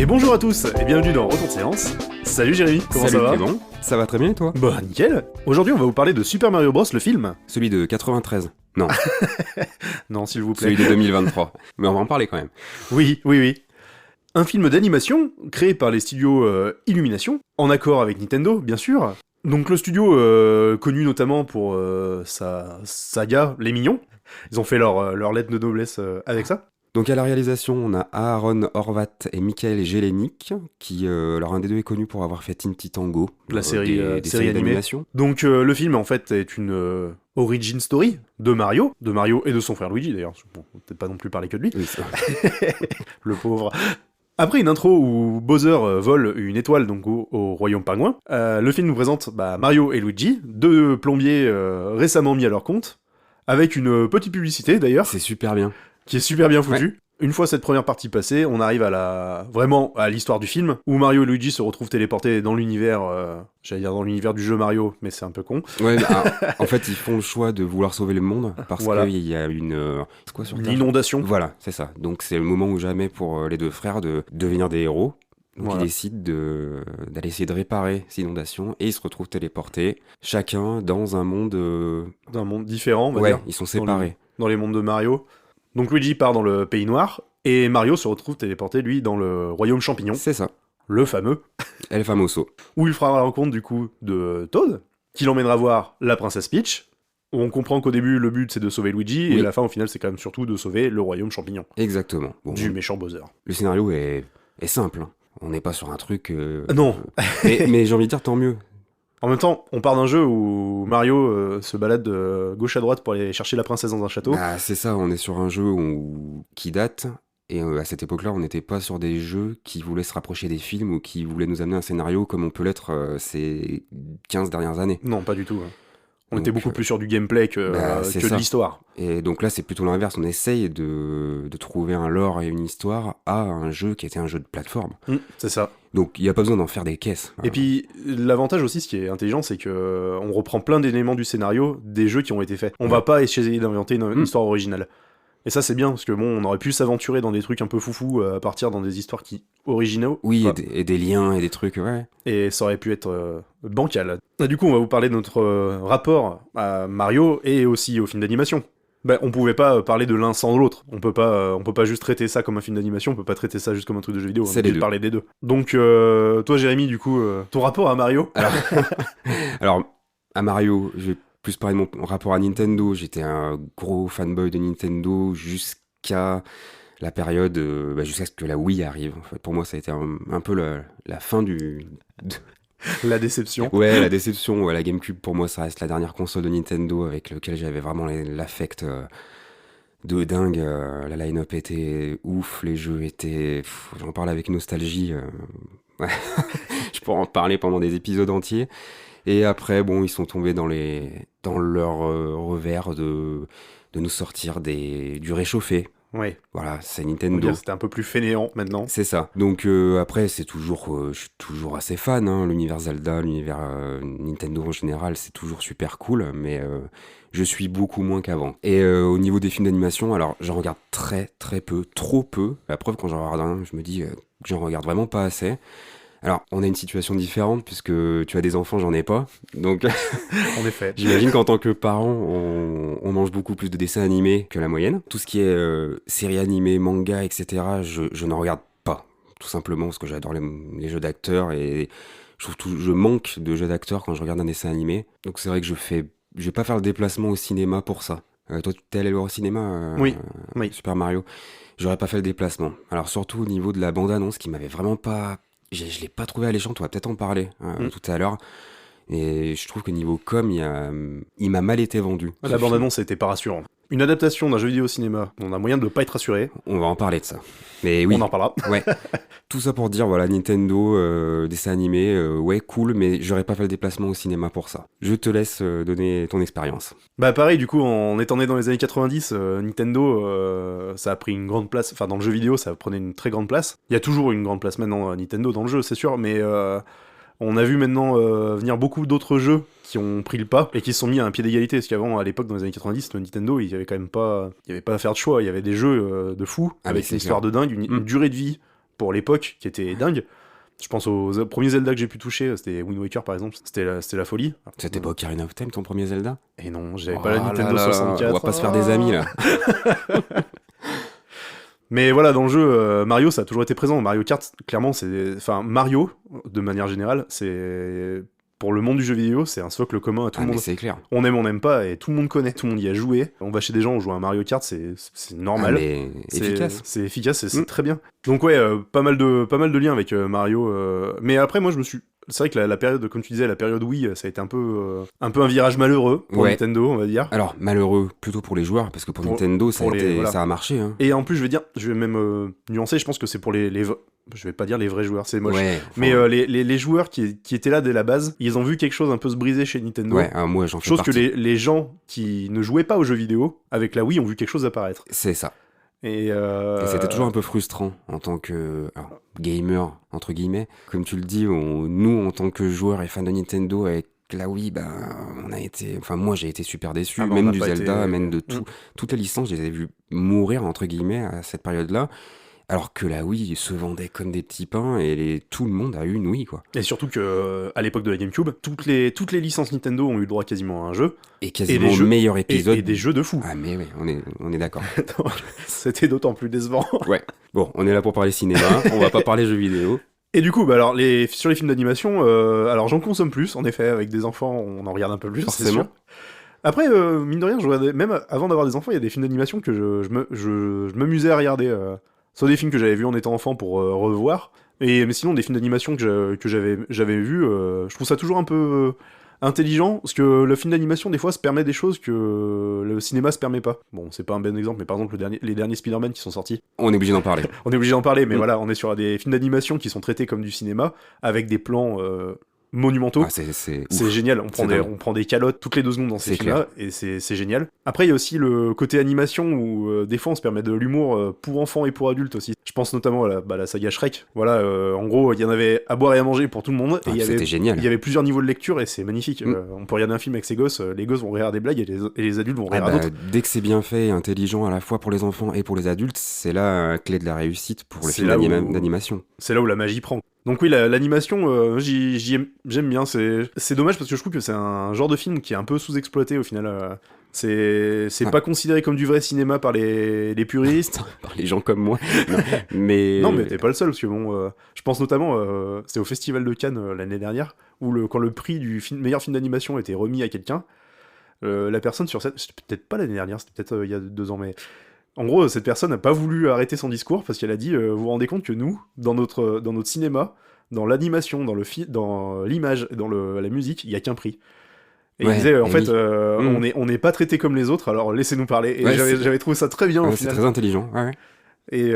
Et bonjour à tous, et bienvenue dans Retour de séance. Salut Jérémy, comment Salut ça va? Clément, ça va très bien et toi? Bah nickel. Aujourd'hui on va vous parler de Super Mario Bros, le film. Celui de 93. Non, Non, s'il vous plaît. celui de 2023. Mais on va en parler quand même. Oui. Un film d'animation créé par les studios Illumination, en accord avec Nintendo, bien sûr. Donc le studio connu notamment pour sa saga Les Mignons. Ils ont fait leur lettre de noblesse avec ça. Donc à la réalisation, on a Aaron Horvat et Michael Jelenic, qui, alors un des deux est connu pour avoir fait Teen Tango, La série, des série séries animée. d'animation. Donc le film en fait est une origin story de Mario et de son frère Luigi d'ailleurs. Bon, on va peut-être pas non plus parler que de lui. Oui, ça. Le pauvre. Après une intro où Bowser vole une étoile donc au royaume pingouin, le film nous présente Mario et Luigi, deux plombiers récemment mis à leur compte, avec une petite publicité d'ailleurs, C'est super bien. qui est super bien foutue. Une fois cette première partie passée, on arrive vraiment à l'histoire du film, où Mario et Luigi se retrouvent téléportés dans l'univers, j'allais dire dans l'univers du jeu Mario, mais c'est un peu con. Ouais, en fait, ils font le choix de vouloir sauver le monde parce Voilà. qu'il y a c'est quoi sur Une Terre? inondation. Voilà, c'est ça. Donc c'est le moment ou jamais pour les deux frères de devenir des héros. Donc Voilà. ils décident d'aller essayer de réparer ces inondations et ils se retrouvent téléportés, chacun dans un monde... D'un monde différent, on va Ouais, dire, ils sont séparés. dans les mondes de Mario. Donc Luigi part dans le pays noir, et Mario se retrouve téléporté, lui, dans le royaume champignon, C'est ça. le fameux, El Famoso. où il fera la rencontre du coup de Toad, qui l'emmènera voir la princesse Peach. On comprend qu'au début, le but c'est de sauver Luigi, et Oui. la fin au final c'est quand même surtout de sauver le royaume champignon, Exactement. Bon, du méchant Bowser. le scénario est simple. Hein. On n'est pas sur un truc... Non. mais j'ai envie de dire tant mieux. En même temps, on part d'un jeu où Mario se balade de gauche à droite pour aller chercher la princesse dans un château. Bah, c'est ça, on est sur un jeu qui date. Et à cette époque-là, on n'était pas sur des jeux qui voulaient se rapprocher des films ou qui voulaient nous amener un scénario comme on peut l'être ces 15 dernières années. Non, pas du tout. On Donc, était beaucoup plus sur du gameplay c'est que de ça. l'histoire. Et donc là, c'est plutôt l'inverse. On essaye de trouver un lore et une histoire à un jeu qui était un jeu de plateforme. C'est ça. Donc il n'y a pas besoin d'en faire des caisses. Et puis, l'avantage aussi, ce qui est intelligent, c'est que on reprend plein d'éléments du scénario des jeux qui ont été faits. On va pas essayer d'inventer une histoire originale. Et ça, c'est bien, parce que bon, on aurait pu s'aventurer dans des trucs un peu foufou à partir dans des histoires originaux. Oui, Enfin, et des liens et des trucs, ouais. et ça aurait pu être bancal. Et du coup, on va vous parler de notre rapport à Mario et aussi au film d'animation. On pouvait pas parler de l'un sans l'autre. On peut pas juste traiter ça comme un film d'animation, on peut pas traiter ça juste comme un truc de jeu vidéo. On C'est est les obligé de deux. parler des deux. Donc, toi, Jérémy, du coup, ton rapport à Mario? Alors, à Mario, je vais plus parler de mon rapport à Nintendo. J'étais un gros fanboy de Nintendo jusqu'à la période, jusqu'à ce que la Wii arrive. En fait, pour moi, ça a été un peu la fin La déception. Ouais, la déception. Ouais, la GameCube, pour moi, ça reste la dernière console de Nintendo avec laquelle j'avais vraiment l'affect de dingue. La line-up était ouf, les jeux étaient... J'en parle avec nostalgie. Ouais. Je pourrais en parler pendant des épisodes entiers. Et après, bon, ils sont tombés dans leur revers de nous sortir du réchauffé. Ouais. Voilà, c'est On va Nintendo. dire, c'était un peu plus fainéant maintenant. C'est ça. Donc après, je suis toujours assez fan. Hein. L'univers Zelda, l'univers Nintendo en général, c'est toujours super cool. Mais je suis beaucoup moins qu'avant. Et au niveau des films d'animation, alors j'en regarde très très peu, trop peu. La preuve, quand j'en regarde un, je me dis que j'en regarde vraiment pas assez. Alors, on a une situation différente puisque tu as des enfants, j'en ai pas. Donc, En effet. j'imagine qu'en tant que parent, on mange beaucoup plus de dessins animés que la moyenne. Tout ce qui est séries animées, manga, etc., je n'en regarde pas. Tout simplement parce que j'adore les jeux d'acteurs et je manque de jeux d'acteurs quand je regarde un dessin animé. Donc, c'est vrai que je vais pas faire le déplacement au cinéma pour ça. Toi, t'es allé le voir au cinéma Oui. Super Mario. J'aurais pas fait le déplacement. Alors, surtout au niveau de la bande-annonce qui m'avait vraiment pas... Je l'ai pas trouvé alléchante, on va peut-être en parler tout à l'heure. Et je trouve que niveau com, il m'a mal été vendu. La bande-annonce était pas rassurante. Une adaptation d'un jeu vidéo au cinéma, on a moyen de pas être rassuré. On va en parler de ça. Mais oui, On en parlera. ouais. Tout ça pour dire, voilà, Nintendo, dessin animé, ouais, cool, mais j'aurais pas fait le déplacement au cinéma pour ça. Je te laisse donner ton expérience. Pareil, du coup, en étant né dans les années 90, Nintendo, ça a pris une grande place. Enfin, dans le jeu vidéo, ça prenait une très grande place. Il y a toujours une grande place maintenant, Nintendo, dans le jeu, c'est sûr, mais on a vu maintenant venir beaucoup d'autres jeux qui ont pris le pas et qui se sont mis à un pied d'égalité. Parce qu'avant, à l'époque, dans les années 90, le Nintendo, il y avait quand même pas... Il y avait pas à faire de choix, il y avait des jeux de fou, Ah, avec mais une histoire clair. de dingue, une durée de vie pour l'époque qui était dingue. Je pense aux premiers Zelda que j'ai pu toucher, c'était Wind Waker par exemple, c'était la folie. C'était pas Ocarina of Time ton premier Zelda? Et non, j'avais Oh pas la là Nintendo là, 64. on va pas se faire des amis là. Mais voilà, dans le jeu, Mario, ça a toujours été présent. Mario Kart, clairement, c'est... Enfin, Mario, de manière générale, c'est... Pour le monde du jeu vidéo, c'est un socle commun à tout le Mais monde. c'est clair. On aime, on n'aime pas, et tout le monde connaît, tout le monde y a joué. On va chez des gens, on joue à Mario Kart, c'est normal. Mais efficace. C'est efficace, c'est très bien. Donc ouais, pas mal de liens avec Mario. Mais après, moi, c'est vrai que la période, comme tu disais, la période Wii, ça a été un peu un virage malheureux pour Nintendo, on va dire. Alors, malheureux plutôt pour les joueurs, parce que pour Nintendo, ça a marché. Hein. Et en plus, je vais même nuancer, je pense que c'est pour je vais pas dire les vrais joueurs, c'est moche. Ouais, mais les joueurs qui étaient là dès la base, ils ont vu quelque chose un peu se briser chez Nintendo. Ouais, moi j'en fais chose partie. que les gens qui ne jouaient pas aux jeux vidéo, avec la Wii, ont vu quelque chose apparaître. C'est ça. Et c'était toujours un peu frustrant en tant que gamer, entre guillemets. Comme tu le dis, nous, en tant que joueurs et fans de Nintendo, avec la Wii, moi j'ai été super déçu, même du Zelda, même de toutes les licences, je les ai vus mourir, entre guillemets, à cette période-là. Alors que la Wii se vendait comme des petits pains et tout le monde a eu une Wii, quoi. Et surtout que à l'époque de la GameCube, toutes les licences Nintendo ont eu le droit quasiment à un jeu. Et quasiment le meilleur épisode. Et des jeux de fou. Ah mais oui, on est d'accord. C'était d'autant plus décevant. Ouais. Bon, on est là pour parler cinéma, on va pas parler jeux vidéo. Et du coup, alors sur les films d'animation, alors j'en consomme plus, en effet, avec des enfants, on en regarde un peu plus, forcément. C'est sûr. Après, mine de rien, je regardais, même avant d'avoir des enfants, il y a des films d'animation que je m'amusais à regarder. Soit des films que j'avais vus en étant enfant pour revoir, mais sinon des films d'animation que j'avais vus, je trouve ça toujours un peu intelligent, parce que le film d'animation des fois se permet des choses que le cinéma se permet pas. Bon, c'est pas un bon exemple, mais par exemple les derniers Spider-Man qui sont sortis. On est obligé d'en parler. On est obligé d'en parler, mais voilà, on est sur des films d'animation qui sont traités comme du cinéma, avec des plans monumentaux. Ah, c'est génial, on prend des calottes toutes les 2 secondes dans ces films-là, et c'est génial. Après, il y a aussi le côté animation où des fois on se permet de l'humour pour enfants et pour adultes aussi. Je pense notamment à la saga Shrek. Voilà, en gros, il y en avait à boire et à manger pour tout le monde, et c'était génial. Il y avait plusieurs niveaux de lecture, et c'est magnifique. On peut regarder un film avec ses gosses, les gosses vont rire à des blagues, et les adultes vont rire à d'autres. Dès que c'est bien fait et intelligent à la fois pour les enfants et pour les adultes, c'est la clé de la réussite pour les films d'animation. C'est là où la magie prend. Donc oui, l'animation, j'aime bien. C'est dommage parce que je trouve que c'est un genre de film qui est un peu sous-exploité au final. C'est pas considéré comme du vrai cinéma par les puristes. Par les gens comme moi. Non, mais t'es pas le seul, parce que bon, je pense notamment, c'était au Festival de Cannes l'année dernière, où quand le prix du meilleur film d'animation était remis à quelqu'un, la personne sur scène, c'était peut-être pas l'année dernière, c'était peut-être il y a 2 ans, mais... En gros, cette personne n'a pas voulu arrêter son discours parce qu'elle a dit vous vous rendez compte que nous, dans notre cinéma, dans l'animation, dans l'image, dans la musique, il y a qu'un prix. Et il disait en fait, on n'est pas traité comme les autres, alors laissez-nous parler. Et j'avais trouvé ça très bien au final. C'est très intelligent. Ouais. Et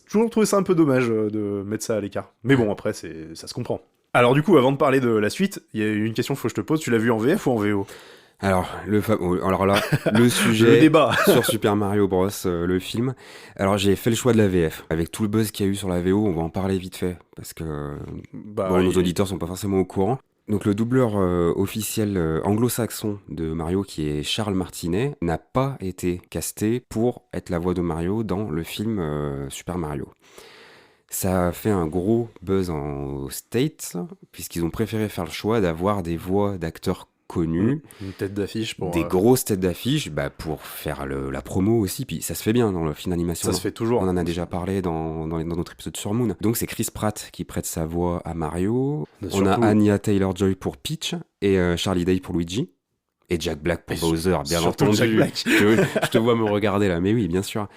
toujours trouvé ça un peu dommage de mettre ça à l'écart. Mais bon, après, ça se comprend. Alors du coup, avant de parler de la suite, il y a une question qu'il faut que je te pose. Tu l'as vu en VF ou en VO ? Alors là, le sujet le débat sur Super Mario Bros, le film. Alors j'ai fait le choix de la VF. Avec tout le buzz qu'il y a eu sur la VO, on va en parler vite fait, parce que nos auditeurs sont pas forcément au courant. Donc le doubleur officiel anglo-saxon de Mario, qui est Charles Martinet, n'a pas été casté pour être la voix de Mario dans le film Super Mario. Ça a fait un gros buzz aux States, puisqu'ils ont préféré faire le choix d'avoir des voix d'acteurs connus, une tête d'affiche pour des grosses têtes d'affiche, pour faire la promo aussi, puis ça se fait bien dans le film d'animation. Ça se fait toujours. On en a déjà parlé dans notre épisode sur Moon. Donc c'est Chris Pratt qui prête sa voix à Mario. On a Anya Taylor-Joy pour Peach et Charlie Day pour Luigi. Et Jack Black pour Bowser, bien entendu. Jack Black. Je te vois me regarder là, mais oui, bien sûr.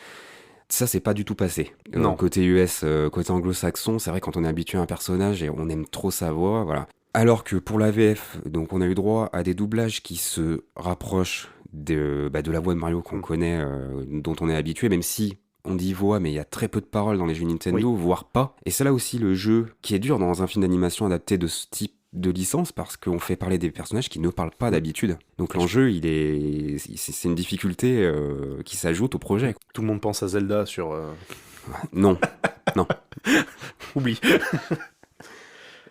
Ça, c'est pas du tout passé. Non. Côté US, côté anglo-saxon, c'est vrai quand on est habitué à un personnage et on aime trop sa voix, voilà. Alors que pour la VF, donc on a eu droit à des doublages qui se rapprochent de la voix de Mario qu'on connaît, dont on est habitué, même si on dit voix, mais il y a très peu de paroles dans les jeux Nintendo, voire pas. Et c'est là aussi le jeu qui est dur dans un film d'animation adapté de ce type de licence, parce qu'on fait parler des personnages qui ne parlent pas d'habitude. Donc l'enjeu, c'est une difficulté qui s'ajoute au projet. Tout le monde pense à Zelda sur... Non. Oublie.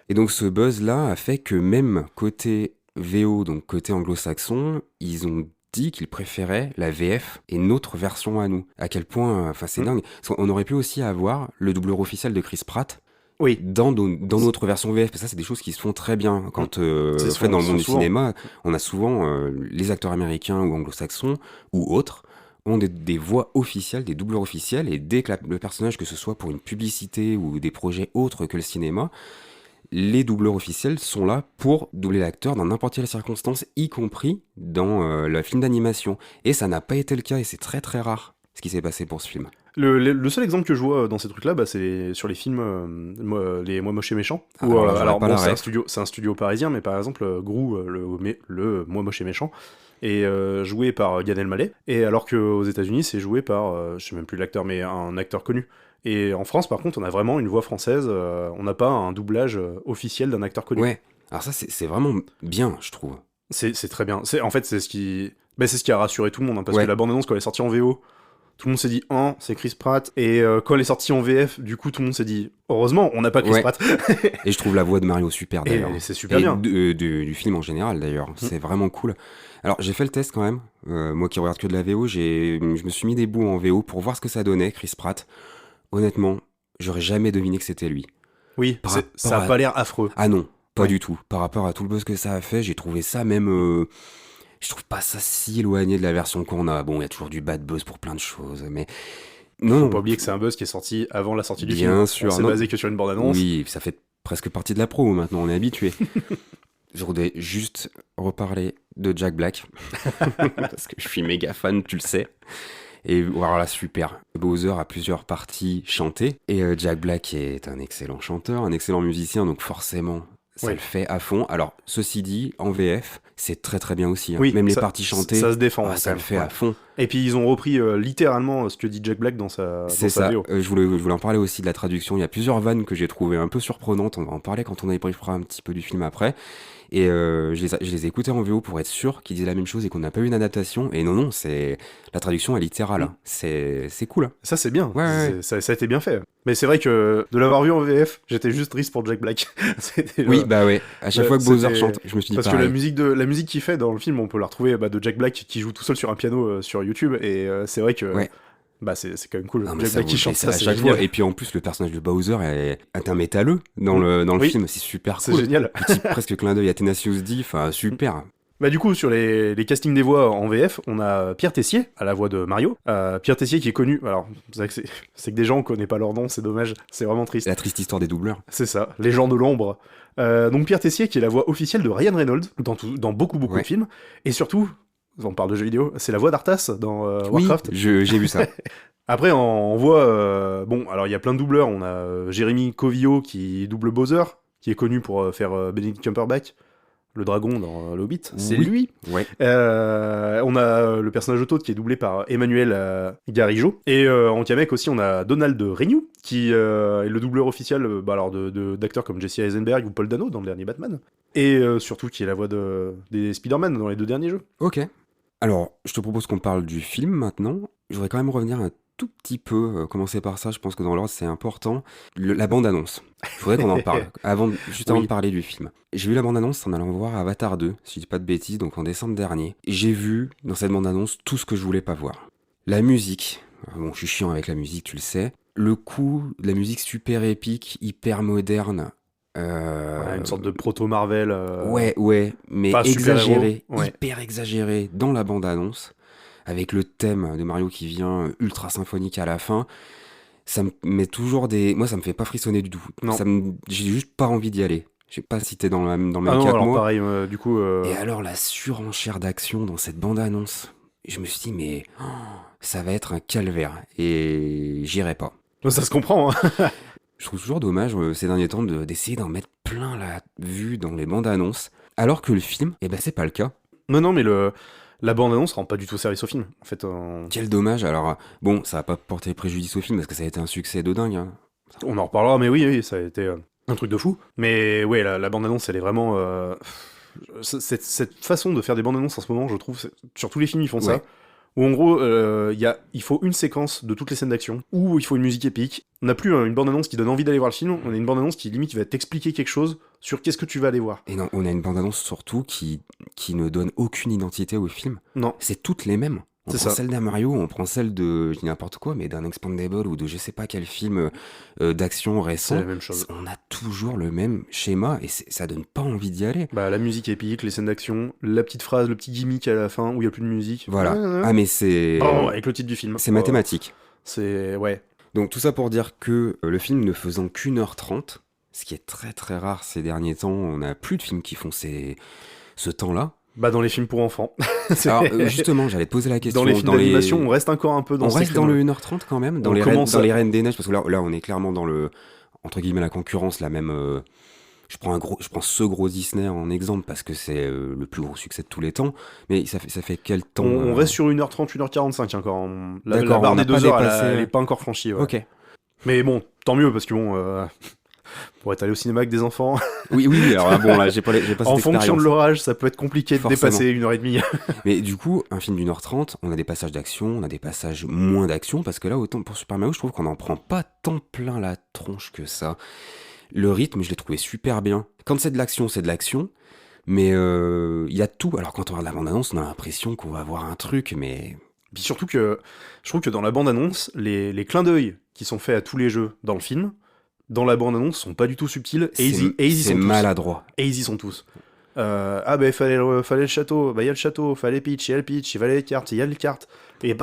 Et donc ce buzz-là a fait que même côté VO, donc côté anglo-saxon, ils ont dit qu'il préférait la VF et notre version à nous. À quel point, enfin c'est dingue. On aurait pu aussi avoir le doubleur officiel de Chris Pratt Oui. dans notre version VF. Ça, c'est des choses qui se font très bien. Quand, en fait, dans le monde du cinéma, on a souvent les acteurs américains ou anglo-saxons ou autres ont des voix officielles, des doubleurs officiels, et dès que le personnage, que ce soit pour une publicité ou des projets autres que le cinéma, les doubleurs officiels sont là pour doubler l'acteur dans n'importe quelle circonstance, y compris dans le film d'animation. Et ça n'a pas été le cas, et c'est très très rare ce qui s'est passé pour ce film. Le seul exemple que je vois dans ces trucs-là, c'est sur les films les Moi Moche et Méchant. Alors bon, c'est un studio parisien, mais par exemple, Grou, le Moi Moche et Méchant, est joué par Gad Elmaleh, et alors qu'aux États-Unis, c'est joué par, je sais même plus l'acteur, mais un acteur connu. Et en France, par contre, on a vraiment une voix française, on n'a pas un doublage officiel d'un acteur connu. Ouais, alors ça, c'est vraiment bien, je trouve. C'est très bien. En fait, c'est ce qui a rassuré tout le monde, hein, parce que la bande-annonce, quand elle est sortie en VO, tout le monde s'est dit c'est Chris Pratt, et quand elle est sortie en VF, du coup tout le monde s'est dit heureusement on n'a pas Chris Pratt. Et je trouve la voix de Mario super d'ailleurs, et c'est super bien du film en général d'ailleurs, c'est vraiment cool. Alors j'ai fait le test quand même, moi qui regarde que de la VO, je me suis mis des bouts en VO pour voir ce que ça donnait. Chris Pratt, honnêtement j'aurais jamais deviné que c'était lui. Oui, ça a pas l'air affreux. Ah non, pas du tout. Par rapport à tout le buzz que ça a fait, j'ai trouvé ça même je trouve pas ça si éloigné de la version qu'on a. Bon, il y a toujours du bad buzz pour plein de choses, mais non. Faut pas oublier que c'est un buzz qui est sorti avant la sortie du film. Bien sûr. C'est basé que sur une bande-annonce. Oui, ça fait presque partie de la promo maintenant, on est habitué. Je voudrais juste reparler de Jack Black, parce que je suis méga fan, tu le sais. Et voilà, super. Bowser a plusieurs parties chantées, et Jack Black est un excellent chanteur, un excellent musicien, donc forcément... Ça le fait à fond. Alors, ceci dit, en VF, c'est très très bien aussi. Hein. Oui, même les parties chantées, ça se défend. Ça le fait à fond. Et puis ils ont repris littéralement ce que dit Jack Black dans sa vidéo. Je voulais en parler aussi de la traduction. Il y a plusieurs vannes que j'ai trouvées un peu surprenantes. On va en parler quand on débriefera un petit peu du film après. Et je les ai écoutées en VO pour être sûr qu'ils disaient la même chose et qu'on n'a pas eu une adaptation. Et non, la traduction est littérale. Hein. C'est cool. Hein. Ça, c'est bien. Ouais. Ça a été bien fait. Mais c'est vrai que de l'avoir vu en VF, j'étais juste triste pour Jack Black. Oui, bah ouais. À chaque fois que Bowser chante, je me suis dit parce pareil. que la musique qu'il fait dans le film, on peut la retrouver de Jack Black qui joue tout seul sur un piano sur YouTube. Et c'est vrai que... Ouais. C'est quand même cool. Non, Jack Black qui chante ça, à chaque fois. Et puis en plus, le personnage de Bowser est un métalleux dans le film. C'est super cool. C'est génial. Petit presque clin d'œil à Tenacious D. Enfin, super. Bah du coup, sur les castings des voix en VF, on a Pierre Tessier à la voix de Mario. Pierre Tessier qui est connu... Alors, c'est que des gens, on connaît pas leur nom, c'est dommage. C'est vraiment triste. La triste histoire des doubleurs. C'est ça, les gens de l'ombre. Donc Pierre Tessier qui est la voix officielle de Ryan Reynolds dans beaucoup de films. Et surtout... On parle de jeux vidéo, c'est la voix d'Arthas dans Warcraft. Oui, j'ai vu ça. Après, on voit... bon, alors il y a plein de doubleurs. On a Jérémy Covillo qui double Bowser, qui est connu pour faire Benedict Cumberbatch, le dragon dans Le Hobbit. C'est lui. Ouais. On a le personnage de Toad qui est doublé par Emmanuel Garijo. Et en Kamek aussi, on a Donald Renew, qui est le doubleur officiel d'acteurs comme Jesse Eisenberg ou Paul Dano dans le dernier Batman. Et surtout qui est la voix des Spider-Man dans les 2 derniers jeux. Ok. Alors, je te propose qu'on parle du film maintenant. Je voudrais quand même revenir un tout petit peu, commencer par ça, je pense que dans l'ordre c'est important. La bande-annonce. Il faudrait qu'on en parle, avant de parler du film. J'ai vu la bande-annonce en allant voir Avatar 2, si je dis pas de bêtises, donc en décembre dernier. Et j'ai vu dans cette bande-annonce tout ce que je voulais pas voir. La musique. Bon, je suis chiant avec la musique, tu le sais. Le coup de la musique super épique, hyper moderne. Une sorte de proto-Marvel. Ouais, mais exagéré, hyper exagéré dans la bande-annonce, avec le thème de Mario qui vient ultra symphonique à la fin. Ça me met toujours moi ça me fait pas frissonner du tout. J'ai juste pas envie d'y aller. Je sais pas si t'es dans le même cas que moi. Pareil, du coup... Et alors la surenchère d'action dans cette bande-annonce, je me suis dit mais ça va être un calvaire et j'irai pas. Ça se comprend, hein. Je trouve toujours dommage ces derniers temps d'essayer d'en mettre plein la vue dans les bandes annonces, alors que le film, c'est pas le cas. Non, mais la bande annonce rend pas du tout service au film. En fait, quel dommage. Alors bon, ça va pas porter préjudice au film parce que ça a été un succès de dingue. Hein. On en reparlera, mais oui, ça a été un truc de fou. Mais ouais, la bande annonce, elle est vraiment cette façon de faire des bandes annonces en ce moment, je trouve, sur tous les films ils font ça. où en gros, il faut une séquence de toutes les scènes d'action, où il faut une musique épique. On n'a plus une bande-annonce qui donne envie d'aller voir le film, on a une bande-annonce qui limite va t'expliquer quelque chose sur qu'est-ce que tu vas aller voir. Et non, on a une bande-annonce surtout qui ne donne aucune identité au film. Non. C'est toutes les mêmes. On C'est prend ça. celle d'un Mario, on prend celle de, je dis n'importe quoi, mais d'un Expandable ou de je sais pas quel film d'action C'est récent. la même chose. On a toujours le même schéma et ça donne pas envie d'y aller. Bah, la musique épique, les scènes d'action, la petite phrase, le petit gimmick à la fin où il y a plus de musique. Voilà. Ah mais c'est... Oh, avec le titre du film. C'est mathématique. C'est... Ouais. Donc tout ça pour dire que le film ne faisant qu'1h30, ce qui est très très rare ces derniers temps, on a plus de films qui font ce temps-là. Bah, dans les films pour enfants. Alors justement, j'allais te poser la question. Dans les films d'animation, on reste encore un peu dans on ces reste dans créneaux. le 1h30 quand même, dans On les commence dans les Reines des Neiges, parce que là on est clairement dans le, entre guillemets, la concurrence, la même... je prends ce gros Disney en exemple parce que c'est le plus gros succès de tous les temps, mais ça fait quel temps On reste sur 1h30, 1h45 encore. La D'accord, barre on des n'a pas 2 heures, dépassé, elle ouais. est pas encore franchie. Ouais. Ok. Mais bon, tant mieux, parce que bon... pour être allé au cinéma avec des enfants, Oui, alors bon, là, j'ai pas cette en fonction de expérience. l'orage, ça peut être compliqué de Forcément. dépasser 1h30. Mais du coup, un film d'1h30, on a des passages d'action, on a des passages moins d'action, parce que là, autant pour Super Mario, je trouve qu'on en prend pas tant plein la tronche que ça. Le rythme, je l'ai trouvé super bien. Quand c'est de l'action, mais il y a tout. Alors quand on regarde la bande-annonce, on a l'impression qu'on va voir un truc, mais... Puis surtout que je trouve que dans la bande-annonce, les clins d'œil qui sont faits à tous les jeux dans le film, dans la bande-annonce, sont pas du tout subtils, et ils y c'est sont tous. maladroit. Et ils y sont tous. Ah bah fallait le château, bah il y a le château, fallait Peach, il y a le Peach, il fallait les cartes, il y a les cartes, et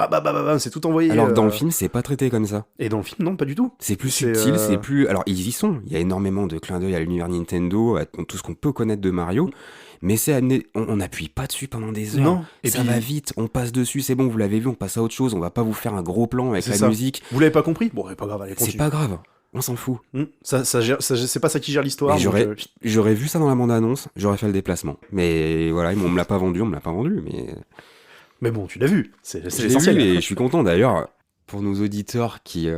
c'est tout envoyé. Alors que dans le film, c'est pas traité comme ça. Et dans le film, non, pas du tout. C'est plus C'est, subtil, c'est plus... Alors, ils y sont. Il y a énormément de clins d'œil à l'univers Nintendo, à tout ce qu'on peut connaître de Mario. Mais c'est amené... On n'appuie pas dessus pendant des heures. Non. Et ça va vite, on passe dessus, c'est bon, vous l'avez vu, on passe à autre chose. On va pas vous faire un gros plan avec C'est la ça. musique. Vous l'avez pas compris? Bon, c'est pas grave, allez, C'est continue. pas grave, on s'en fout. C'est pas ça qui gère l'histoire. Mais donc, j'aurais vu ça dans la bande-annonce, j'aurais fait le déplacement. Mais voilà, on me l'a pas vendu, mais bon, tu l'as vu, c'est Je l'ai l'essentiel. vu et je suis content d'ailleurs pour nos auditeurs qui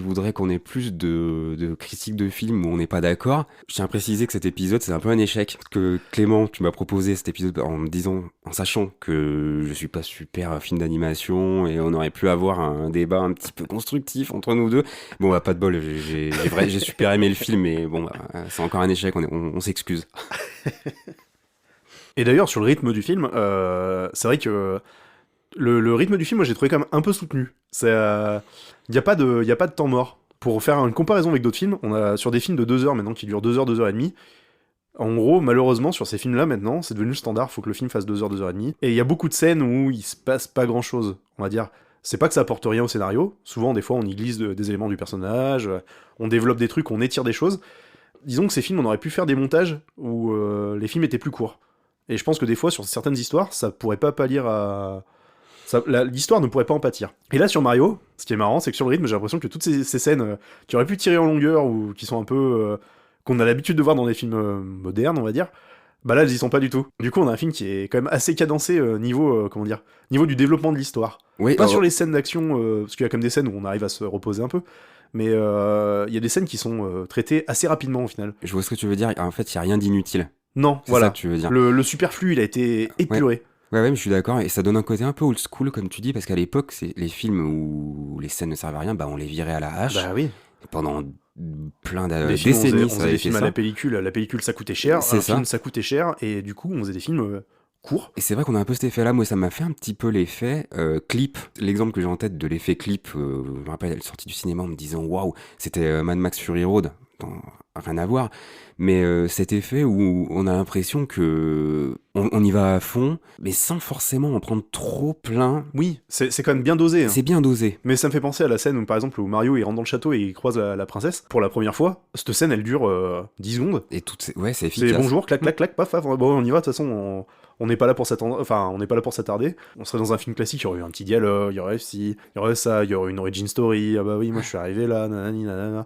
voudraient qu'on ait plus de critiques de films où on n'est pas d'accord. Je tiens à préciser que cet épisode c'est un peu un échec. Parce que Clément, tu m'as proposé cet épisode en me disant, en sachant que je suis pas super film d'animation et on aurait pu avoir un débat un petit peu constructif entre nous deux. Bon, bah, pas de bol, j'ai super aimé le film, mais bon, bah, c'est encore un échec, on s'excuse. Et d'ailleurs, sur le rythme du film, c'est vrai que le rythme du film, moi, j'ai trouvé quand même un peu soutenu. Il n'y a pas de temps mort. Pour faire une comparaison avec d'autres films, on a sur des films de 2 heures maintenant qui durent 2 heures, 2 heures et demie. En gros, malheureusement, sur ces films-là, maintenant, c'est devenu le standard, faut que le film fasse 2 heures, 2 heures et demie. Et il y a beaucoup de scènes où il se passe pas grand-chose, on va dire. C'est pas que ça apporte rien au scénario. Souvent, des fois, on y glisse des éléments du personnage, on développe des trucs, on étire des choses. Disons que ces films, on aurait pu faire des montages où les films étaient plus courts. Et je pense que des fois, sur certaines histoires, ça pourrait pas pallier à... l'histoire ne pourrait pas en pâtir. Et là, sur Mario, ce qui est marrant, c'est que sur le rythme, j'ai l'impression que toutes ces scènes qui auraient pu tirer en longueur ou qui sont un peu... qu'on a l'habitude de voir dans des films modernes, on va dire, bah là, elles y sont pas du tout. Du coup, on a un film qui est quand même assez cadencé niveau du développement de l'histoire. Oui, Pas sur les scènes d'action, parce qu'il y a comme des scènes où on arrive à se reposer un peu, mais il y a des scènes qui sont traitées assez rapidement au final. Je vois ce que tu veux dire. En fait, il y a rien d'inutile. Non, C'est voilà. ça que tu veux dire. Le superflu, il a été épuré. Ouais, mais je suis d'accord, et ça donne un côté un peu old school, comme tu dis, parce qu'à l'époque, c'est les films où les scènes ne servent à rien, bah on les virait à la hache. Bah oui. Pendant plein de Des films, décennies, on ça faisait avait des fait films à ça. la pellicule. La pellicule, ça coûtait cher. C'est Un ça. film, ça coûtait cher. Et du coup, on faisait des films courts. Et c'est vrai qu'on a un peu cet effet-là. Moi, ça m'a fait un petit peu l'effet clip. L'exemple que j'ai en tête de l'effet clip, je me rappelle, elle est sortie du cinéma en me disant waouh, c'était Mad Max Fury Road. Rien à voir. Mais cet effet où on a l'impression que on y va à fond, mais sans forcément en prendre trop plein. Oui, c'est quand même bien dosé. Hein. C'est bien dosé. Mais ça me fait penser à la scène où, par exemple, où Mario il rentre dans le château et il croise la princesse pour la première fois. Cette scène, elle dure 10 secondes. Et ouais, c'est efficace. C'est bonjour, clac, clac, clac, paf, paf. Bon, on y va, de toute façon, on n'est pas là pour s'attendre. Enfin, on n'est pas là pour s'attarder. On serait dans un film classique, il y aurait eu un petit dialogue, il y aurait ci, il y aurait ça, il y aurait une origin story. Ah bah oui, moi je suis arrivé là, nanani, nanana.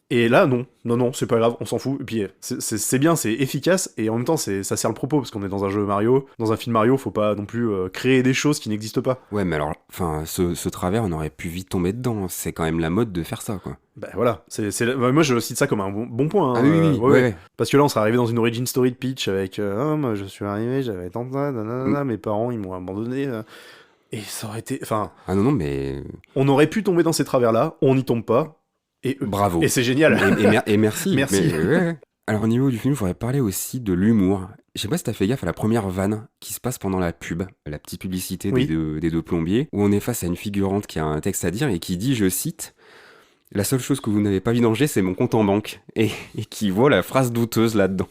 Et là, non, c'est pas grave, on s'en fout. Et puis, c'est bien, c'est efficace, et en même temps, ça sert le propos, parce qu'on est dans un jeu Mario. Dans un film Mario, faut pas non plus créer des choses qui n'existent pas. Ouais, mais alors, enfin, ce travers, on aurait pu vite tomber dedans. C'est quand même la mode de faire ça, quoi. Bah voilà, moi je cite ça comme un bon point. Hein, Ah oui, ouais. Parce que là, on serait arrivé dans une origin story de Peach avec moi je suis arrivé, j'avais tant de ça, nanana, mes parents ils m'ont abandonné. Et ça aurait été... Enfin, Ah non, non, mais on aurait pu tomber dans ces travers-là, on n'y tombe pas, bravo. et c'est génial. Et merci. Merci. Mais, ouais. Alors au niveau du film, il faudrait parler aussi de l'humour. Je sais pas si t'as fait gaffe à la première vanne qui se passe pendant la pub, la petite publicité Oui. des deux plombiers, où on est face à une figurante qui a un texte à dire et qui dit, je cite, la seule chose que vous n'avez pas vidangé, c'est mon compte en banque. Et qui voit la phrase douteuse là-dedans.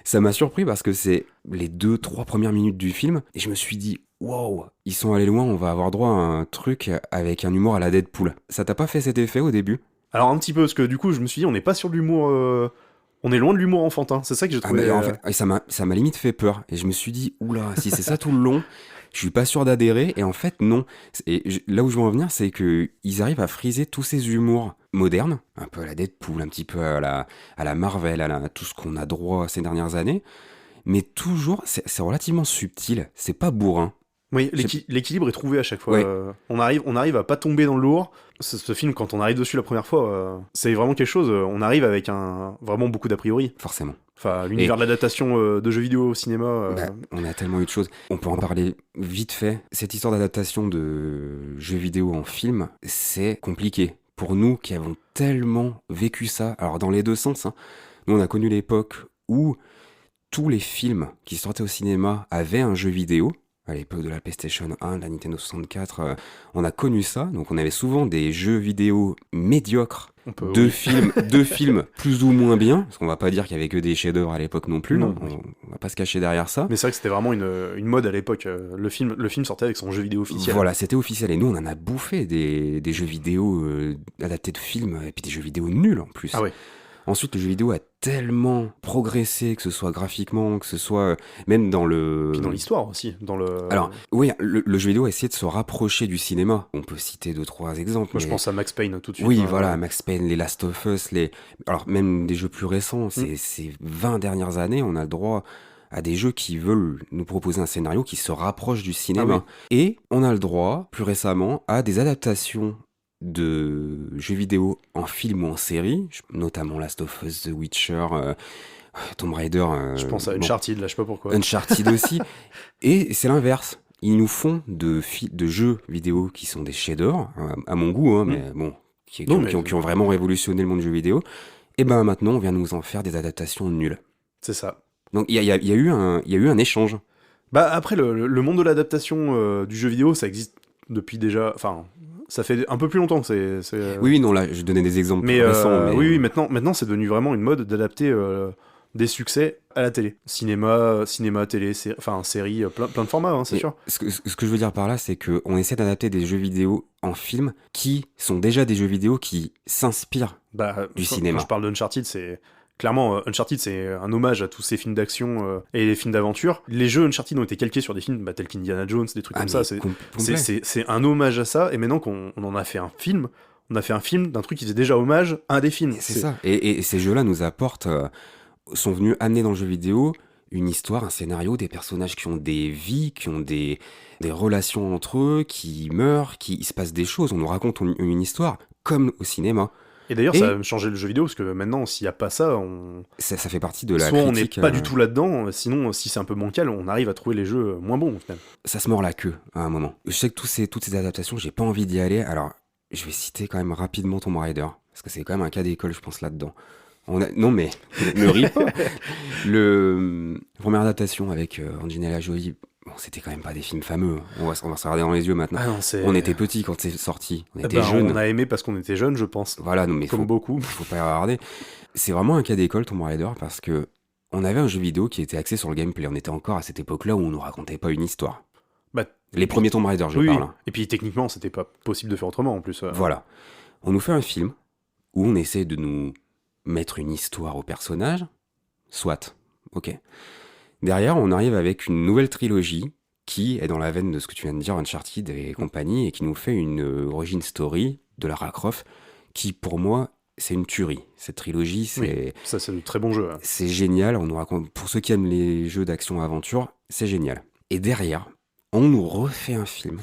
Ça m'a surpris parce que c'est les 2-3 premières minutes du film, et je me suis dit, wow, ils sont allés loin, on va avoir droit à un truc avec un humour à la Deadpool. Ça t'a pas fait cet effet au début? Alors un petit peu, parce que du coup, je me suis dit, on n'est pas sur de l'humour... On est loin de l'humour enfantin, c'est ça que j'ai Ah trouvé... bah, en fait, et ça m'a limite fait peur. Et je me suis dit, oula, si c'est ça tout le long, je suis pas sûr d'adhérer. Et en fait, non. Là où je veux en venir, c'est que ils arrivent à friser tous ces humours modernes, un peu à la Deadpool, un petit peu à la Marvel, à tout ce qu'on a droit ces dernières années. Mais toujours, c'est relativement subtil. C'est pas bourrin. Oui, J'ai- l'équilibre est trouvé à chaque fois. Ouais. On arrive à pas tomber dans le lourd. Ce film, quand on arrive dessus la première fois, c'est vraiment quelque chose. On arrive avec vraiment beaucoup d'a priori. Forcément. Enfin, l'univers de l'adaptation de jeux vidéo au cinéma. Bah, on a tellement eu de choses. On peut en parler vite fait. Cette histoire d'adaptation de jeux vidéo en film, c'est compliqué. Pour nous qui avons tellement vécu ça, alors dans les deux sens, hein. Nous on a connu l'époque où tous les films qui sortaient au cinéma avaient un jeu vidéo. À l'époque de la PlayStation 1, de la Nintendo 64, on a connu ça. Donc on avait souvent des jeux vidéo médiocres, On peut, deux oui. films, deux films plus ou moins bien, parce qu'on va pas dire qu'il y avait que des chefs-d'œuvre à l'époque non plus. Non, hein. oui. On va pas se cacher derrière ça. Mais c'est vrai que c'était vraiment une mode à l'époque. Le film sortait avec son jeu vidéo officiel. Voilà, c'était officiel. Et nous, on en a bouffé des jeux vidéo adaptés de films, et puis des jeux vidéo nuls en plus. Ah ouais. Ensuite, le jeu vidéo a tellement progressé, que ce soit graphiquement, que ce soit même dans le... Puis dans l'histoire aussi. Dans le... Alors, oui, le jeu vidéo a essayé de se rapprocher du cinéma. On peut citer 2-3 exemples. Moi, je mais- pense à Max Payne tout de suite. Oui, hein. voilà, Max Payne, les Last of Us, alors même des jeux plus récents, ces 20 dernières années, on a le droit à des jeux qui veulent nous proposer un scénario qui se rapproche du cinéma. Et on a le droit, plus récemment, à des adaptations de jeux vidéo en film ou en série, notamment Last of Us, The Witcher, Tomb Raider. Je pense à bon, Uncharted, là, je sais pas pourquoi. Uncharted aussi. Et c'est l'inverse. Ils nous font de jeux vidéo qui sont des chefs-d'œuvre, à mon goût, hein, mais bon, qui ont vraiment révolutionné le monde du jeu vidéo. Et ben maintenant, on vient nous en faire des adaptations nulles. C'est ça. Donc il y a eu un échange. Bah après, le monde de l'adaptation du jeu vidéo, ça existe depuis déjà... Enfin, ça fait un peu plus longtemps que c'est. Oui, non, là, je donnais des exemples Mais, plus récents. Mais... oui, maintenant c'est devenu vraiment une mode d'adapter des succès à la télé. Cinéma, télé, série, plein de formats, hein, c'est Mais sûr. ce que je veux dire par là, c'est qu'on essaie d'adapter des jeux vidéo en film qui sont déjà des jeux vidéo qui s'inspirent Bah, du quand cinéma. je parle d'Uncharted, c'est... Clairement, Uncharted, c'est un hommage à tous ces films d'action et les films d'aventure. Les jeux Uncharted ont été calqués sur des films tels qu'Indiana Jones, des trucs comme ça. C'est un hommage à ça. Et maintenant qu'on en a fait un film, on a fait un film d'un truc qui faisait déjà hommage à un des films. C'est ça. Et ces jeux-là nous apportent, sont venus amener dans le jeu vidéo une histoire, un scénario, des personnages qui ont des vies, qui ont des relations entre eux, qui meurent, il se passe des choses. On nous raconte une histoire, comme au cinéma. Et d'ailleurs, ça a changé le jeu vidéo, parce que maintenant, s'il n'y a pas ça, ça fait partie de la soit critique. on n'est pas du tout là-dedans, sinon, si c'est un peu bancal, on arrive à trouver les jeux moins bons, au final. Ça se mord la queue, à un moment. Je sais que toutes ces adaptations, j'ai pas envie d'y aller, alors je vais citer quand même rapidement Tomb Raider, parce que c'est quand même un cas d'école, je pense, là-dedans. Non mais, ne ris pas. Première adaptation avec Angelina Jolie, bon, c'était quand même pas des films fameux. On va se regarder dans les yeux maintenant. Ah non, on était petits quand c'est sorti. On était jeunes. On a aimé parce qu'on était jeunes, je pense. Voilà, non, mais comme beaucoup. Faut pas y regarder. C'est vraiment un cas d'école, Tomb Raider, parce que on avait un jeu vidéo qui était axé sur le gameplay. On était encore à cette époque-là où on nous racontait pas une histoire. Bah, les premiers Tomb Raider, je parle. Hein. Et puis techniquement, c'était pas possible de faire autrement en plus. Voilà. On nous fait un film où on essaie de nous mettre une histoire au personnage. Soit. Ok. Derrière, on arrive avec une nouvelle trilogie qui est dans la veine de ce que tu viens de dire, Uncharted et compagnie, et qui nous fait une origin story de Lara Croft qui, pour moi, c'est une tuerie. Cette trilogie, c'est... Oui, ça, c'est un très bon jeu. Hein. C'est génial. On nous raconte... Pour ceux qui aiment les jeux d'action-aventure, c'est génial. Et derrière, on nous refait un film.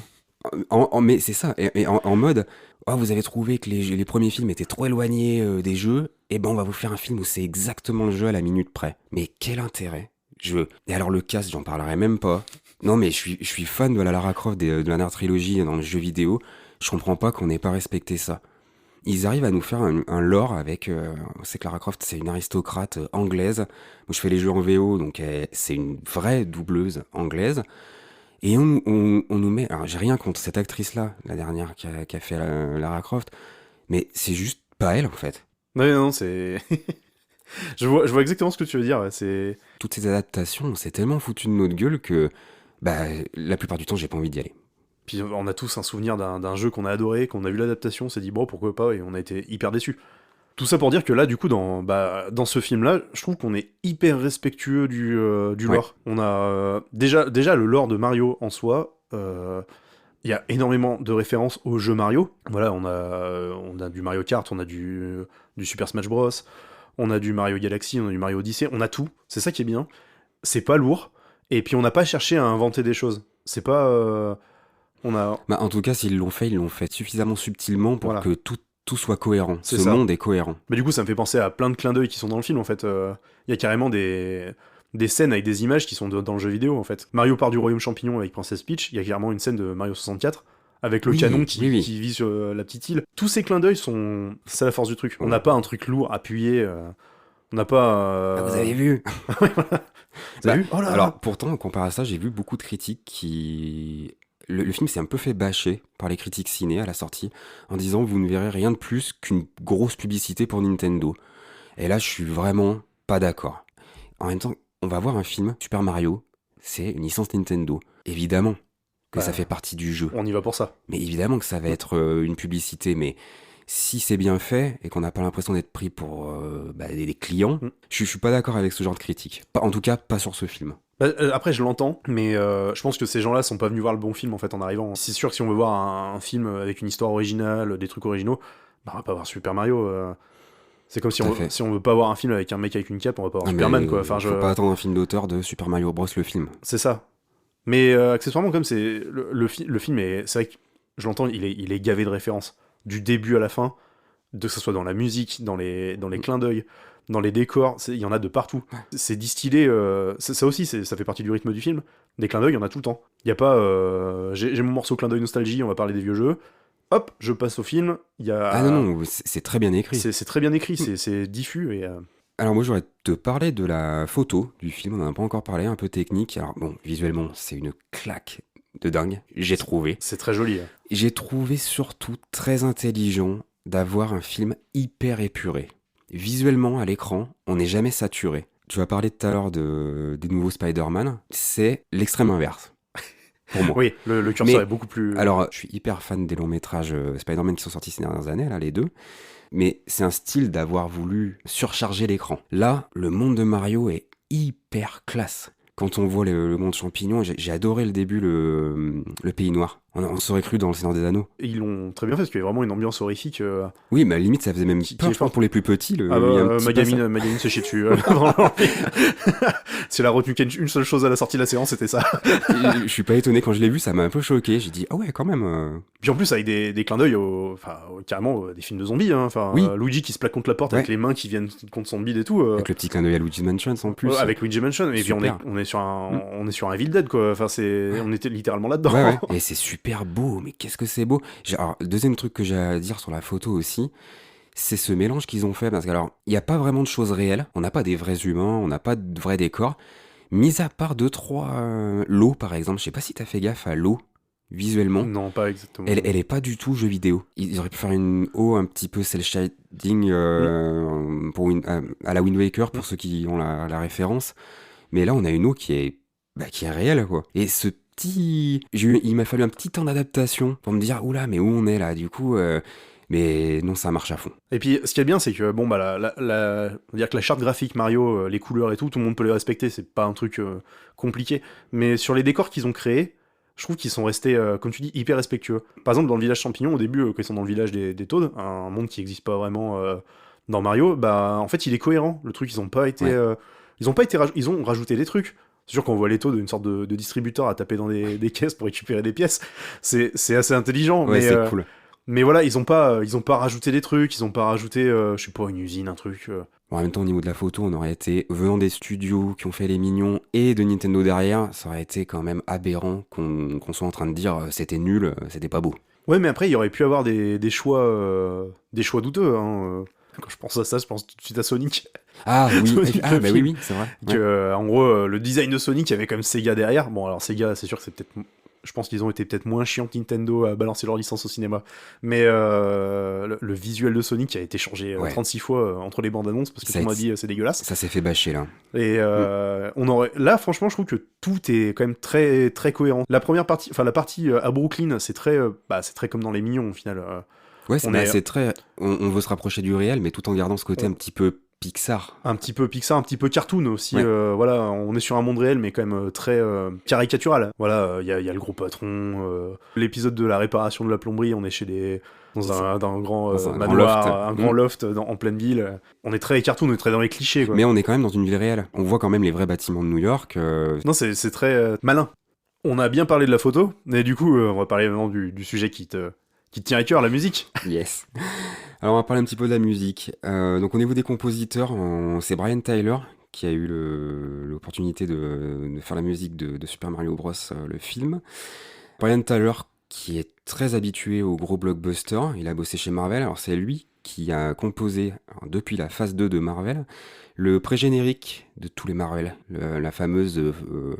Mais c'est ça, en mode... Oh, vous avez trouvé que les premiers films étaient trop éloignés des jeux, et ben on va vous faire un film où c'est exactement le jeu à la minute près. Mais quel intérêt? Et alors le cast, j'en parlerai même pas. Non mais je suis fan de la Lara Croft de la dernière trilogie dans le jeu vidéo. Je comprends pas qu'on n'ait pas respecté ça. Ils arrivent à nous faire un lore avec... on sait que Lara Croft, c'est une aristocrate anglaise. Moi, je fais les jeux en VO, donc c'est une vraie doubleuse anglaise. Et on nous met... Alors, j'ai rien contre cette actrice-là, la dernière qui a fait Lara Croft, mais c'est juste pas elle, en fait. Non, c'est... je vois exactement ce que tu veux dire, ouais, c'est... Toutes ces adaptations, on s'est tellement foutu de notre gueule que bah, la plupart du temps, j'ai pas envie d'y aller. Puis on a tous un souvenir d'un jeu qu'on a adoré, qu'on a vu l'adaptation, on s'est dit bon pourquoi pas, et on a été hyper déçus. Tout ça pour dire que là, du coup, dans ce film-là, je trouve qu'on est hyper respectueux du lore. On a déjà le lore de Mario en soi. Il y a énormément de références au jeu Mario. Voilà, on a du Mario Kart, on a du Super Smash Bros, on a du Mario Galaxy, on a du Mario Odyssey, on a tout. C'est ça qui est bien. C'est pas lourd. Et puis on n'a pas cherché à inventer des choses. C'est pas... Bah, en tout cas, s'ils l'ont fait, ils l'ont fait suffisamment subtilement pour que tout soit cohérent. C'est Ce ça. monde est cohérent. Mais du coup, ça me fait penser à plein de clins d'œil qui sont dans le film, en fait. Il y a carrément des scènes avec des images qui sont dans le jeu vidéo, en fait. Mario part du royaume champignon avec Princess Peach, il y a carrément une scène de Mario 64, avec le canon qui vise sur la petite île. Tous ces clins d'œil c'est la force du truc. On n'a pas un truc lourd, appuyé, on n'a pas... Ah, vous avez vu Vous avez vu oh là alors, pourtant, comparé à ça, j'ai vu beaucoup de critiques qui... Le film s'est un peu fait bâcher par les critiques ciné à la sortie, en disant « Vous ne verrez rien de plus qu'une grosse publicité pour Nintendo ». Et là, je suis vraiment pas d'accord. En même temps, on va voir un film, Super Mario, c'est une licence Nintendo. Évidemment que ça fait partie du jeu. On y va pour ça. Mais évidemment que ça va être une publicité, mais si c'est bien fait et qu'on n'a pas l'impression d'être pris pour des clients, je suis pas d'accord avec ce genre de critique. En tout cas, pas sur ce film. Après, je l'entends, mais je pense que ces gens-là sont pas venus voir le bon film en fait en arrivant. C'est sûr que si on veut voir un film avec une histoire originale, des trucs originaux, on va pas voir Super Mario. C'est comme si on veut pas voir un film avec un mec avec une cape, on va pas voir Superman quoi. Enfin, faut pas attendre un film d'auteur de Super Mario Bros le film. C'est ça. Mais accessoirement, comme c'est le film est, c'est vrai que je l'entends, il est gavé de références du début à la fin, que ce soit dans la musique, dans les clins d'œil, dans les décors, il y en a de partout. C'est distillé, ça aussi, ça fait partie du rythme du film. Des clins d'œil, il y en a tout le temps. Il y a pas, j'ai mon morceau clin d'œil nostalgie, on va parler des vieux jeux. Hop, je passe au film. Ah non, c'est très bien écrit. C'est très bien écrit, c'est diffus et. Alors moi j'aurais te parler de la photo du film, on en a pas encore parlé, un peu technique. Alors bon, visuellement c'est une claque de dingue, j'ai trouvé. C'est très joli. J'ai trouvé surtout très intelligent d'avoir un film hyper épuré. Visuellement à l'écran, on n'est jamais saturé. Tu vas parler tout à l'heure des nouveaux Spider-Man, c'est l'extrême inverse. Pour moi. Oui, le curseur est beaucoup plus... Alors, je suis hyper fan des longs métrages Spider-Man qui sont sortis ces dernières années, là, les deux. Mais c'est un style d'avoir voulu surcharger l'écran. Là, le monde de Mario est hyper classe. Quand on voit le monde champignon, j'ai adoré le début, le pays noir. On s'aurait cru dans le Seigneur des Anneaux. Et ils l'ont très bien fait, parce qu'il y a vraiment une ambiance horrifique. Oui, mais à la limite, ça faisait même peur, je pense, pour les plus petits. Ma gamine s'est chiée dessus. Si elle a retenu qu'une seule chose à la sortie de la séance, c'était ça. Je suis pas étonné, quand je l'ai vu, ça m'a un peu choqué. J'ai dit, ah ouais, quand même. Puis en plus, avec des clins d'œil, carrément des films de zombies. Hein. Oui. Luigi qui se plaque contre la porte avec les mains qui viennent contre son bide et tout. Avec le petit clin d'œil à Luigi's Mansion en plus. Avec Luigi Mansion. Et puis on est sur un Evil Dead, quoi. Enfin, on était littéralement là-dedans. Ouais. Et c'est super beau, mais qu'est-ce que c'est beau. Alors, le deuxième truc que j'ai à dire sur la photo aussi, c'est ce mélange qu'ils ont fait, parce qu'alors, il n'y a pas vraiment de choses réelles, on n'a pas des vrais humains, on n'a pas de vrais décors, mis à part 2-3 l'eau par exemple, je sais pas si t'as fait gaffe à l'eau, visuellement. Non, pas exactement. Elle est pas du tout jeu vidéo. Ils auraient pu faire une eau un petit peu cel shading à la Wind Waker, pour ceux qui ont la référence, mais là on a une eau qui est réelle, quoi. Et il m'a fallu un petit temps d'adaptation pour me dire, oula, mais où on est là, du coup... Mais non, ça marche à fond. Et puis, ce qui est bien, c'est que, on va dire que la charte graphique Mario, les couleurs et tout le monde peut les respecter, c'est pas un truc compliqué. Mais sur les décors qu'ils ont créés, je trouve qu'ils sont restés, comme tu dis, hyper respectueux. Par exemple, dans le village champignon, au début, quand ils sont dans le village des Toads, un monde qui n'existe pas vraiment dans Mario, en fait, il est cohérent. Le truc, ils ont pas été... ils ont rajouté des trucs. C'est sûr qu'on voit les Toads d'une sorte de distributeur à taper dans des caisses pour récupérer des pièces. C'est assez intelligent, ouais, c'est cool. Mais voilà, ils ont pas rajouté des trucs, ils ont pas rajouté, je sais pas, une usine, un truc. Bon, en même temps, au niveau de la photo, on aurait été, venant des studios qui ont fait les Mignons et de Nintendo derrière, ça aurait été quand même aberrant qu'on soit en train de dire c'était nul, c'était pas beau. Ouais, mais après, il y aurait pu avoir des choix douteux. Hein. Quand je pense à ça, je pense tout de suite à Sonic. Ah oui, Sonic, ah le bah film. oui, c'est vrai. Que, en gros, le design de Sonic, il y avait quand même Sega derrière. Bon, alors Sega, c'est sûr que c'est peut-être... Je pense qu'ils ont été peut-être moins chiants que Nintendo à balancer leur licence au cinéma. Mais le visuel de Sonic a été changé Ouais. 36 fois entre les bandes annonces, parce que Ça tout le monde a a dit c'est dégueulasse. Ça s'est fait bâcher là. Et on aurait... Là, franchement, je trouve que tout est quand même très, très cohérent. La première partie, enfin la partie à Brooklyn, c'est très comme dans Les Mignons, au final. Ouais, On est c'est très. On veut se rapprocher du réel, mais tout en gardant ce côté Ouais. un petit peu Pixar. un petit peu Pixar, un petit peu cartoon aussi. Ouais. Voilà, on est sur un monde réel, mais quand même très caricatural. Voilà, il y a le gros patron. L'épisode de la réparation de la plomberie, on est dans un grand Dans un grand manoir, loft. un grand loft en pleine ville. On est très cartoon, on est très dans les clichés, quoi. Mais on est quand même dans une ville réelle. On voit quand même les vrais bâtiments de New York. Non, c'est très malin. On a bien parlé de la photo, mais du coup, on va parler maintenant du sujet qui te tient à cœur, la musique. Yes. Alors on va parler un petit peu de la musique. Donc au niveau des compositeurs, c'est Brian Tyler qui a eu l'opportunité de faire la musique de Super Mario Bros, le film. Brian Tyler qui est très habitué aux gros blockbusters, il a bossé chez Marvel, alors c'est lui qui a composé, depuis la phase 2 de Marvel, le pré-générique de tous les Marvel, la fameuse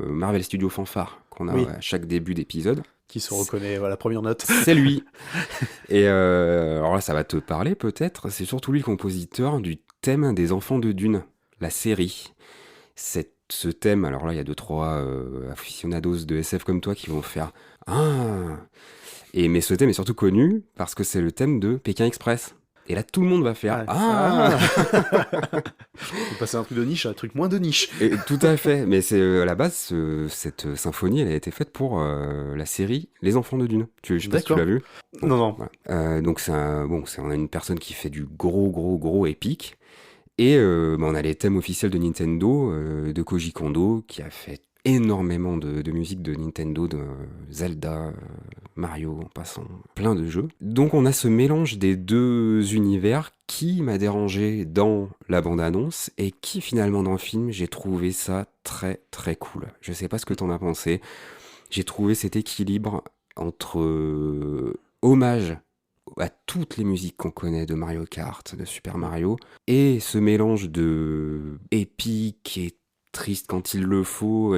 Marvel Studio Fanfare qu'on a Oui. à chaque début d'épisode. Qui se reconnaît, voilà, première note. C'est lui. Et alors là, ça va te parler peut-être. C'est surtout lui le compositeur du thème des Enfants de Dune, la série. Ce thème, alors là, il y a 2-3 aficionados de SF comme toi qui vont faire Ah. Mais ce thème est surtout connu parce que c'est le thème de Pékin Express. Et là, tout le monde va faire Ah. On passer un truc de niche à un truc moins de niche. Et tout à fait. Mais c'est à la base, cette symphonie, elle a été faite pour la série Les Enfants de Dune. Je sais pas si tu D'accord. l'as vu. Non. Voilà. Donc on a une personne qui fait du gros épique. Et on a les thèmes officiels de Nintendo, de Koji Kondo, qui a fait énormément de musique de Nintendo, de Zelda, Mario, en passant, plein de jeux. Donc on a ce mélange des deux univers qui m'a dérangé dans la bande-annonce et qui finalement dans le film, j'ai trouvé ça très très cool. Je sais pas ce que t'en as pensé. J'ai trouvé cet équilibre entre hommage à toutes les musiques qu'on connaît de Mario Kart, de Super Mario, et ce mélange de épique et triste quand il le faut.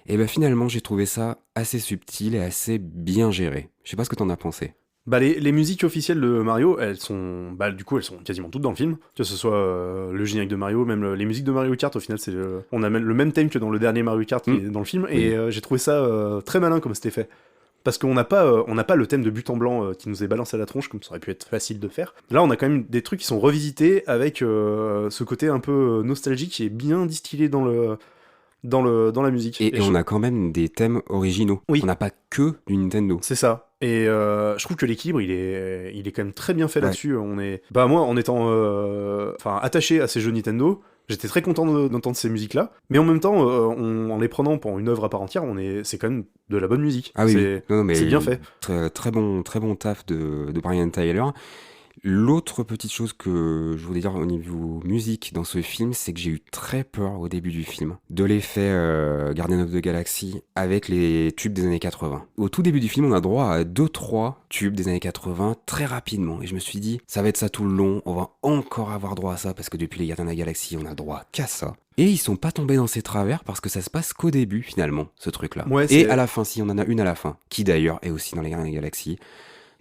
Et ben finalement, j'ai trouvé ça assez subtil et assez bien géré. Je sais pas ce que t'en as pensé. Bah les musiques officielles de Mario, elles sont quasiment toutes dans le film, que ce soit le générique de Mario, même les musiques de Mario Kart. Au final, on a le même thème que dans le dernier Mario Kart qui est dans le film, et j'ai trouvé ça très malin comme c'était fait. Parce qu'on n'a pas le thème de but en blanc qui nous est balancé à la tronche, comme ça aurait pu être facile de faire. Là, on a quand même des trucs qui sont revisités avec ce côté un peu nostalgique qui est bien distillé dans la musique. Et on a quand même des thèmes originaux. Oui. On n'a pas que du Nintendo. C'est ça. Et je trouve que l'équilibre, il est quand même très bien fait Ouais. là-dessus. Moi, en étant attaché à ces jeux Nintendo, j'étais très content d'entendre ces musiques-là. Mais en même temps, en les prenant pour une œuvre à part entière, c'est quand même de la bonne musique. Ah oui, c'est non, mais c'est bien fait. Très bon taf de Brian Tyler. L'autre petite chose que je voulais dire au niveau musique dans ce film, c'est que j'ai eu très peur au début du film de l'effet Guardian of the Galaxy avec les tubes des années 80. Au tout début du film, on a droit à 2-3 tubes des années 80 très rapidement. Et je me suis dit, ça va être ça tout le long, on va encore avoir droit à ça parce que depuis les Gardiens de la Galaxie, on a droit qu'à ça. Et ils sont pas tombés dans ces travers parce que ça se passe qu'au début finalement, ce truc-là. Ouais, Et à la fin, si on en a une à la fin, qui d'ailleurs est aussi dans les Gardiens de la Galaxie.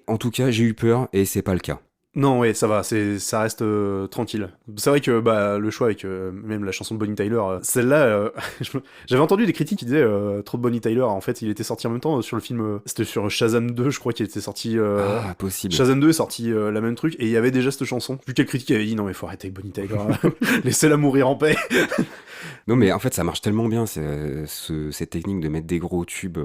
En tout cas, j'ai eu peur et c'est pas le cas. Non, ouais, ça va, ça reste tranquille. C'est vrai que le choix avec même la chanson de Bonnie Tyler, celle-là, j'avais entendu des critiques qui disaient trop de Bonnie Tyler. En fait, il était sorti en même temps sur le film, c'était sur Shazam 2, je crois qu'il était sorti. Possible. Shazam 2 est sorti la même truc, et il y avait déjà cette chanson. Vu quelle critique avait dit non, mais faut arrêter avec Bonnie Tyler, laissez-la mourir en paix. Non, mais en fait, ça marche tellement bien, cette technique de mettre des gros tubes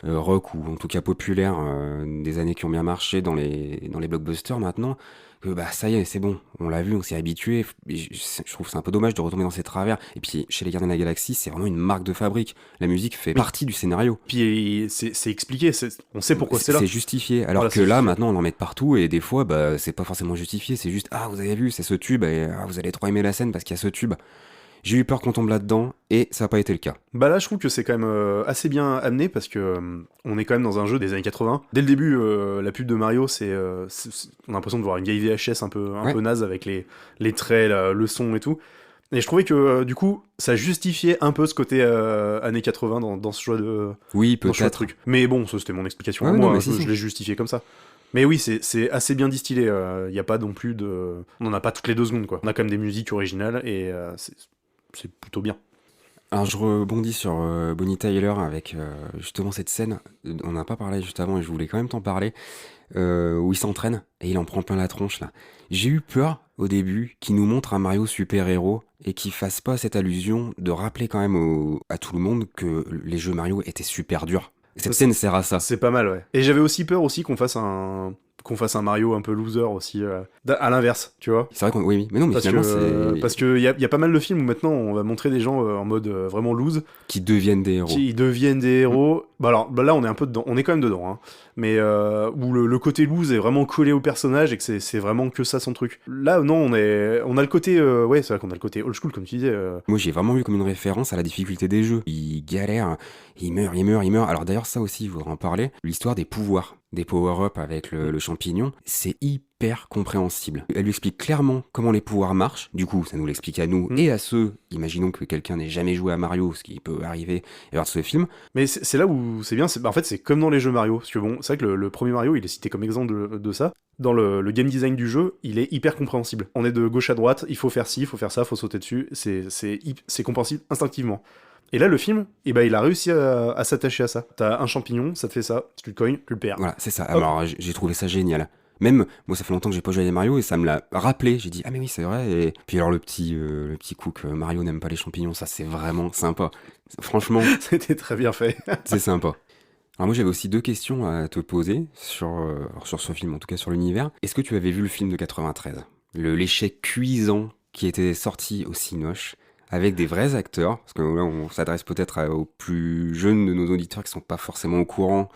rock ou en tout cas populaires des années qui ont bien marché dans les blockbusters maintenant. que bah ça y est, c'est bon, on l'a vu, on s'est habitué. Et je trouve que c'est un peu dommage de retomber dans ces travers. Et puis chez les Gardiens de la Galaxie, c'est vraiment une marque de fabrique. La musique fait partie du scénario. Puis c'est expliqué, on sait pourquoi c'est là. C'est justifié. Alors Voilà, que c'est là, justifié. maintenant, on en met de partout et des fois, bah, c'est pas forcément justifié. C'est juste, ah, vous avez vu, c'est ce tube et vous allez trop aimer la scène parce qu'il y a ce tube. J'ai eu peur qu'on tombe là-dedans et ça n'a pas été le cas. Bah là, je trouve que c'est quand même assez bien amené parce que on est quand même dans un jeu des années 80. Dès le début, la pub de Mario, on a l'impression de voir une vieille VHS un peu naze avec les traits, le son et tout. Et je trouvais que du coup, ça justifiait un peu ce côté années 80 dans ce choix de, Oui, dans ce choix de peut-être. truc. Mais bon, ça c'était mon explication Ouais, à non, moi, mais hein, si, si. je l'ai justifié comme ça. Mais oui, c'est assez bien distillé. Il n'y a pas non plus de. On n'en a pas toutes les 2 secondes, quoi. On a quand même des musiques originales et c'est plutôt bien. Alors je rebondis sur Bonnie Tyler avec justement cette scène, on n'a pas parlé juste avant et je voulais quand même t'en parler, où il s'entraîne et il en prend plein la tronche là. J'ai eu peur au début qu'il nous montre un Mario super-héros et qu'il fasse pas cette allusion de rappeler quand même à tout le monde que les jeux Mario étaient super durs. Cette scène sert à ça. C'est pas mal, ouais. Et j'avais aussi peur aussi qu'on fasse un Mario un peu loser aussi, à l'inverse, tu vois. C'est vrai qu'on... Oui, mais non, mais finalement c'est... Parce qu'il y a pas mal de films où maintenant on va montrer des gens en mode vraiment loose, Qui deviennent des héros. qui deviennent des héros. Bah alors là on est un peu dedans, on est quand même dedans, hein. Mais où le côté loose est vraiment collé au personnage et que c'est vraiment que ça son truc. Là non, on a le côté, ouais c'est vrai qu'on a le côté old school comme tu disais. Moi, j'ai vraiment vu comme une référence à la difficulté des jeux. Il galère, il meurt, il meurt, il meurt. Alors d'ailleurs, ça aussi, il faudra en parler. L'histoire des pouvoirs, des power-up avec le champignon, c'est hyper compréhensible. Elle lui explique clairement comment les pouvoirs marchent. Du coup, ça nous l'explique à nous et à ceux, imaginons que quelqu'un n'ait jamais joué à Mario, ce qui peut arriver et voir ce film. Mais c'est là où c'est bien, en fait c'est comme dans les jeux Mario, parce que bon, c'est vrai que le premier Mario, il est cité comme exemple de ça. Dans le game design du jeu, il est hyper compréhensible. On est de gauche à droite, il faut faire ci, il faut faire ça, il faut sauter dessus, c'est compréhensible instinctivement. Et là, le film, eh ben, il a réussi à s'attacher à ça. T'as un champignon, ça te fait ça, tu le cognes, tu le perds. Voilà, c'est ça. Hop. Alors, j'ai trouvé ça génial. Même, moi, ça fait longtemps que j'ai pas joué à des Mario et ça me l'a rappelé. J'ai dit, ah, mais oui, c'est vrai. Et puis, alors, le petit coup que Mario n'aime pas les champignons, ça, c'est vraiment sympa. Franchement, C'était très bien fait. c'est sympa. Alors, moi, j'avais aussi deux questions à te poser sur ce film, en tout cas sur l'univers. Est-ce que tu avais vu le film de 93? L'échec cuisant qui était sorti au Cinoche avec des vrais acteurs, parce que là, on s'adresse peut-être aux plus jeunes de nos auditeurs qui sont pas forcément au courant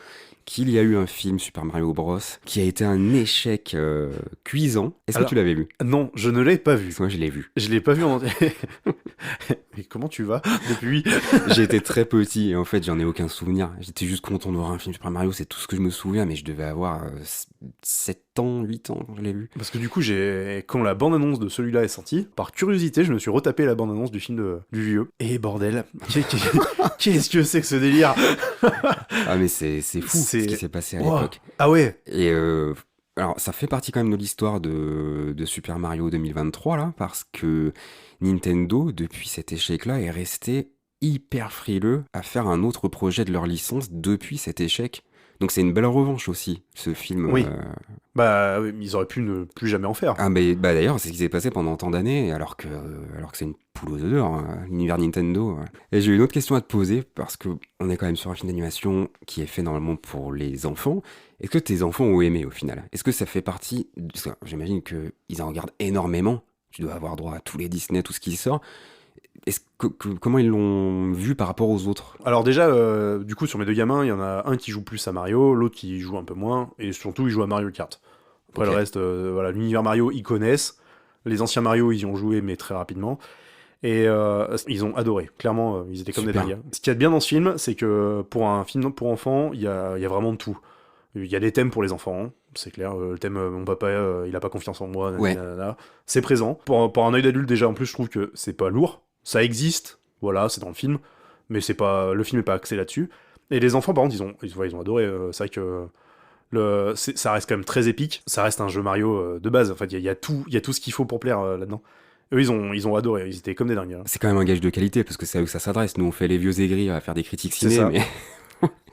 qu'il y a eu un film Super Mario Bros qui a été un échec cuisant. Est-ce que Alors, tu l'avais vu? Non, je ne l'ai pas vu. Parce que moi, je l'ai vu. Je l'ai pas vu en... Mais comment tu vas depuis? J'étais très petit et en fait, j'en ai aucun souvenir. J'étais juste content de voir un film Super Mario, c'est tout ce que je me souviens, mais je devais avoir 7 ans, 8 ans quand je l'ai vu. Parce que du coup, quand la bande-annonce de celui-là est sortie, par curiosité, je me suis retapé la bande-annonce du film du vieux. Et bordel, qu'est-ce que c'est que ce délire? Ah mais c'est fou ce qui s'est passé à Wow. l'époque. Ah ouais. Et alors ça fait partie quand même de l'histoire de Super Mario 2023 là, parce que Nintendo, depuis cet échec-là, est resté hyper frileux à faire un autre projet de leur licence depuis cet échec. Donc c'est une belle revanche aussi, ce film. Oui. Bah, oui, ils auraient pu ne plus jamais en faire. Ah mais bah d'ailleurs, c'est ce qui s'est passé pendant tant d'années, alors que c'est une poule aux œufs d'or, hein, l'univers Nintendo. Et j'ai une autre question à te poser, parce que on est quand même sur un film d'animation qui est fait normalement pour les enfants. Est-ce que tes enfants ont aimé au final? Est-ce que ça fait partie... Parce que j'imagine qu'ils en regardent énormément. Tu dois avoir droit à tous les Disney, tout ce qui sort. Comment ils l'ont vu par rapport aux autres? Alors déjà, du coup, sur mes deux gamins, il y en a un qui joue plus à Mario, l'autre qui joue un peu moins, et surtout, il joue à Mario Kart. Après, Ok. le reste, voilà, l'univers Mario, ils connaissent. Les anciens Mario, ils y ont joué, mais très rapidement. Et ils ont adoré. Clairement, ils étaient comme Super. des dingues. Ce qu'il y a de bien dans ce film, c'est que pour un film pour enfants, il y a vraiment de tout. Il y a des thèmes pour les enfants, hein, c'est clair. Le thème mon papa, il a pas confiance en moi, Ouais. nanana. C'est présent. Pour un œil d'adulte, déjà, en plus, je trouve que c'est pas lourd. Ça existe, voilà, c'est dans le film, mais le film est pas axé là-dessus. Et les enfants, par contre, ils ont adoré. C'est vrai que ça reste quand même très épique. Ça reste un jeu Mario de base. En fait, il y a tout ce qu'il faut pour plaire là-dedans. Eux, ils ont adoré. Ils étaient comme des dingues, hein. C'est quand même un gage de qualité, parce que c'est à eux que ça s'adresse. Nous, on fait les vieux aigris à faire des critiques C'est ciné, ça. mais...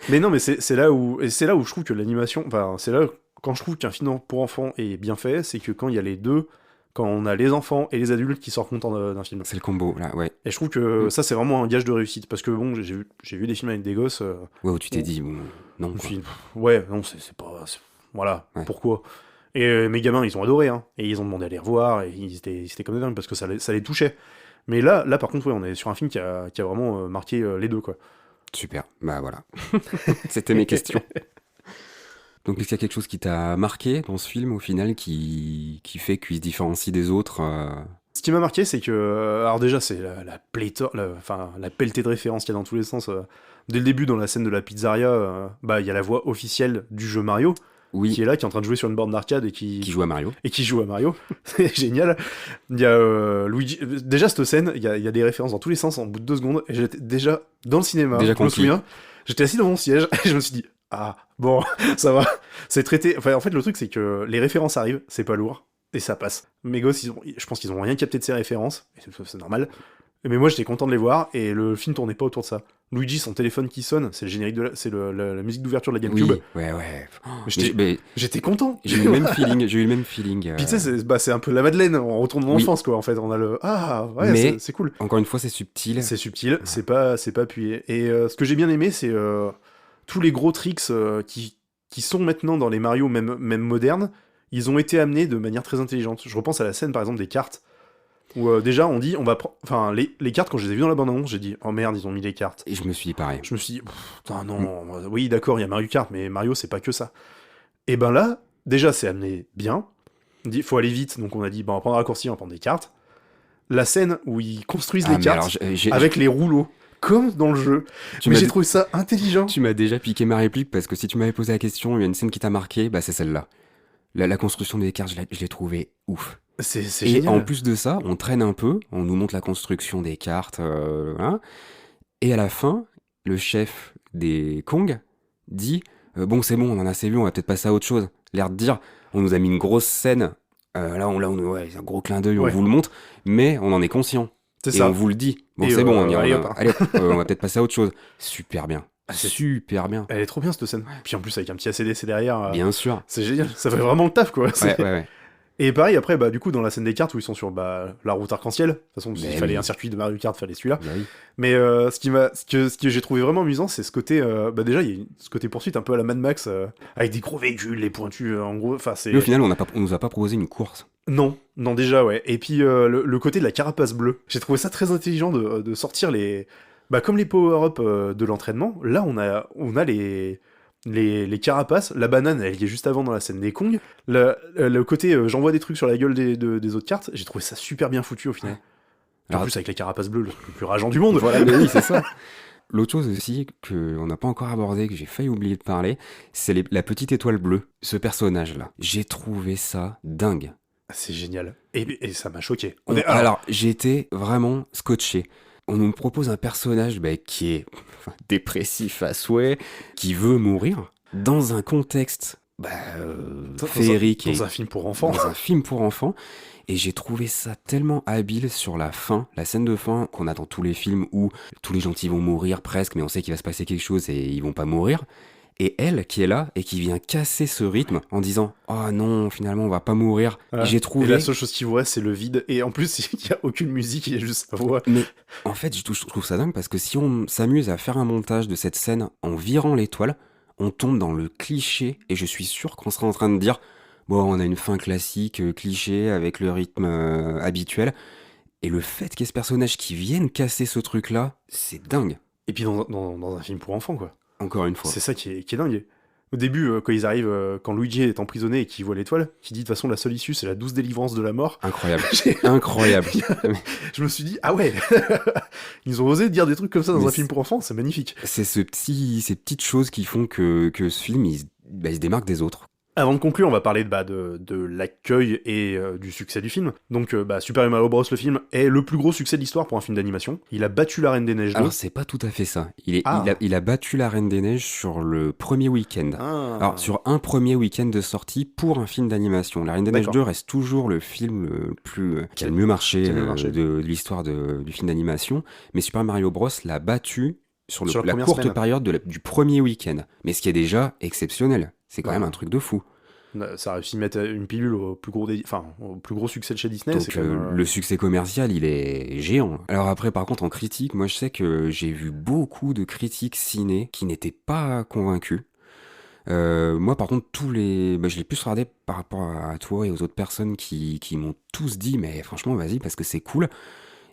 Mais non, mais c'est là où je trouve que l'animation, enfin, c'est là quand je trouve qu'un film pour enfants est bien fait, c'est que quand il y a les deux, quand on a les enfants et les adultes qui sortent contents d'un film. C'est le combo, là, ouais. Et je trouve que ça, c'est vraiment un gage de réussite, parce que bon, j'ai vu des films avec des gosses. Ouais, où tu t'es dit, bon, non, Je me quoi. suis dit, ouais, non, c'est pas, voilà, Ouais. pourquoi? Et mes gamins, ils ont adoré, hein. Et ils ont demandé à les revoir, et ils étaient comme des dingues, parce que ça les touchait. Mais là, par contre, ouais, on est sur un film qui a vraiment marqué les deux, quoi. Super, bah voilà. C'était mes questions. Donc, est-ce qu'il y a quelque chose qui t'a marqué dans ce film, au final, qui fait qu'il se différencie des autres Ce qui m'a marqué, c'est que, alors déjà, c'est la pléthore, enfin, la pelletée de références qu'il y a dans tous les sens. Dès le début, dans la scène de la pizzeria, bah, il y a la voix officielle du jeu Mario, qui Oui, est là, qui est en train de jouer sur une borne d'arcade et qui joue à Mario. qui joue à Mario. C'est génial. Il y a Luigi. Déjà, cette scène, il y a des références dans tous les sens en bout de 2 secondes. Et j'étais déjà dans le cinéma, Déjà je me conquis. souviens. J'étais assis dans mon siège et je me suis dit, ah, bon, ça va. C'est traité. Enfin, en fait, le truc, c'est que les références arrivent, c'est pas lourd. Et ça passe. Mes gosses, je pense qu'ils ont rien capté de ces références. Et c'est normal. Mais moi, j'étais content de les voir. Et le film tournait pas autour de ça. Luigi, son téléphone qui sonne, c'est le générique c'est la musique d'ouverture de la GameCube. Oui, ouais. Oh, J'étais content. j'ai eu le même feeling. J'ai eu le même feeling. Puis tu sais, c'est un peu la Madeleine, on retourne dans Oui. l'enfance, quoi, en fait. On a le... Ah, ouais, Mais c'est cool. encore une fois, c'est subtil. C'est subtil, c'est pas appuyé. Et ce que j'ai bien aimé, c'est tous les gros tricks qui sont maintenant dans les Mario, même modernes, ils ont été amenés de manière très intelligente. Je repense à la scène, par exemple, des cartes, où déjà, on dit, on va prendre... Enfin, les cartes, quand je les ai vues dans la bande-annonce, j'ai dit, oh merde, ils ont mis les cartes. Et je me suis dit pareil. Je me suis dit, putain, non, oui, d'accord, il y a Mario Kart, mais Mario, c'est pas que ça. Et ben là, déjà, c'est amené bien. On dit, faut aller vite, donc on a dit, on va prendre un raccourci, on va prendre des cartes. La scène où ils construisent les mais cartes alors, avec les rouleaux, comme dans le jeu. tu Mais m'as j'ai dit- trouvé ça intelligent. Tu m'as déjà piqué ma réplique parce que si tu m'avais posé la question, il y a une scène qui t'a marqué, bah c'est celle-là. La construction des cartes, je l'ai trouvée ouf. C'est Et génial. en plus de ça, on traîne un peu, on nous montre la construction des cartes, hein, et à la fin, le chef des Kong dit bon, c'est bon, on en a assez vu, on va peut-être passer à autre chose. L'air de dire on nous a mis une grosse scène, ouais, un gros clin d'œil, Ouais. on vous le montre, mais on en est conscient. C'est Et ça. on vous le dit. Bon, Et c'est bon, on y allez, va. hop, hein. Allez, on va peut-être passer à autre chose. Super bien. C'est- Super bien. Elle est trop bien cette scène. Puis en plus, avec un petit ACDC derrière, Bien sûr. c'est génial. Ça fait vraiment le taf, quoi. Ouais. Et pareil, après, bah, du coup, dans la scène des cartes où ils sont sur la route arc-en-ciel, de toute façon, Mais s'il fallait oui. un circuit de Mario Kart, fallait celui-là. Bah oui. Mais ce que j'ai trouvé vraiment amusant, c'est ce côté. Bah déjà, il y a ce côté poursuite un peu à la Mad Max, avec des gros véhicules, les pointus, en gros. Enfin, c'est. Mais au final, on nous a pas proposé une course. Non, déjà, ouais. Et puis, le côté de la carapace bleue. J'ai trouvé ça très intelligent de sortir les. Bah, comme les power-up de l'entraînement, là, on a les carapaces. La banane, elle y est juste avant dans la scène des Kong. Le côté, j'envoie des trucs sur la gueule des autres cartes. J'ai trouvé ça super bien foutu au final. En Alors, plus, avec les carapaces bleues, le truc le plus rageant du monde. voilà, mais oui, c'est ça. L'autre chose aussi qu'on n'a pas encore abordé, que j'ai failli oublier de parler, c'est la petite étoile bleue. Ce personnage-là. J'ai trouvé ça dingue. C'est génial. Et ça m'a choqué. Alors, j'étais vraiment scotché. On nous propose un personnage qui est dépressif à souhait, qui veut mourir, dans un contexte féerique dans un film pour enfants. dans un film pour enfants. Et j'ai trouvé ça tellement habile sur la fin, la scène de fin qu'on a dans tous les films où tous les gentils vont mourir presque, mais on sait qu'il va se passer quelque chose et ils vont pas mourir. Et elle qui est là et qui vient casser ce rythme en disant « Oh non, finalement on va pas mourir Voilà. J'ai Et trouvé... la seule chose qui vous reste, c'est le vide. Et en plus, il n'y a aucune musique, il y a juste sa voix. Mais en fait, je trouve ça dingue parce que si on s'amuse à faire un montage de cette scène en virant l'étoile, on tombe dans le cliché et je suis sûr qu'on sera en train de dire bon, on a une fin classique, cliché avec le rythme habituel. Et le fait qu'il y ait ce personnage qui vienne casser ce truc-là, c'est dingue. Et puis dans un film pour enfants, quoi. Encore une fois. C'est ça qui est dingue. Au début, quand ils arrivent, quand Luigi est emprisonné et qu'il voit l'étoile, qui dit de toute façon la seule issue c'est la douce délivrance de la mort. Incroyable. J'ai- Incroyable. Je me suis dit, ah ouais, ils ont osé dire des trucs comme ça dans Mais un film pour enfants, c'est magnifique. C'est ces petites choses qui font que ce film, il se démarque des autres. Avant de conclure, on va parler de l'accueil et du succès du film. Donc, Super Mario Bros. Le film est le plus gros succès de l'histoire pour un film d'animation. Il a battu La Reine des Neiges 2. Alors, c'est pas tout à fait ça. Ah. Il a battu La Reine des Neiges sur le premier week-end. Ah. Alors, sur un premier week-end de sortie pour un film d'animation. La Reine des Neiges D'accord. 2 reste toujours le film le plus, qui a le mieux marché, Qui a le mieux marché. de l'histoire du film d'animation. Mais Super Mario Bros. L'a battu sur Sur la la première courte semaine. période du premier week-end. Mais ce qui est déjà exceptionnel. C'est quand Ouais. même un truc de fou. Ça a réussi à mettre une pilule au plus gros succès de chez Disney. Donc c'est quand même, le succès commercial, il est géant. Alors après, par contre, en critique, moi je sais que j'ai vu beaucoup de critiques ciné qui n'étaient pas convaincus. Moi, par contre, je l'ai plus regardé par rapport à toi et aux autres personnes qui m'ont tous dit, mais franchement, vas-y, parce que c'est cool.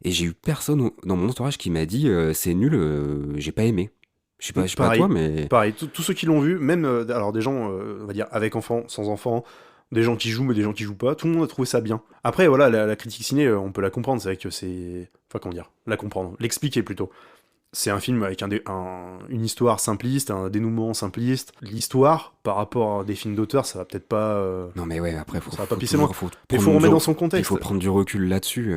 Et j'ai eu personne dans mon entourage qui m'a dit, c'est nul, j'ai pas aimé. Je sais pas toi, Pareil, mais. pareil. Tous ceux qui l'ont vu, même alors des gens, on va dire avec enfants, sans enfants, des gens qui jouent mais des gens qui jouent pas, tout le monde a trouvé ça bien. Après voilà, la critique ciné, on peut la comprendre, c'est vrai que c'est, enfin comment dire, la comprendre, l'expliquer plutôt. C'est un film avec une histoire simpliste, un dénouement simpliste. L'histoire, par rapport à des films d'auteur, ça va peut-être pas, Non, mais ouais, après, ça va pas faut pisser loin. toujours, faut Mais faut prendre remettre du, dans son il contexte. faut prendre du recul là-dessus.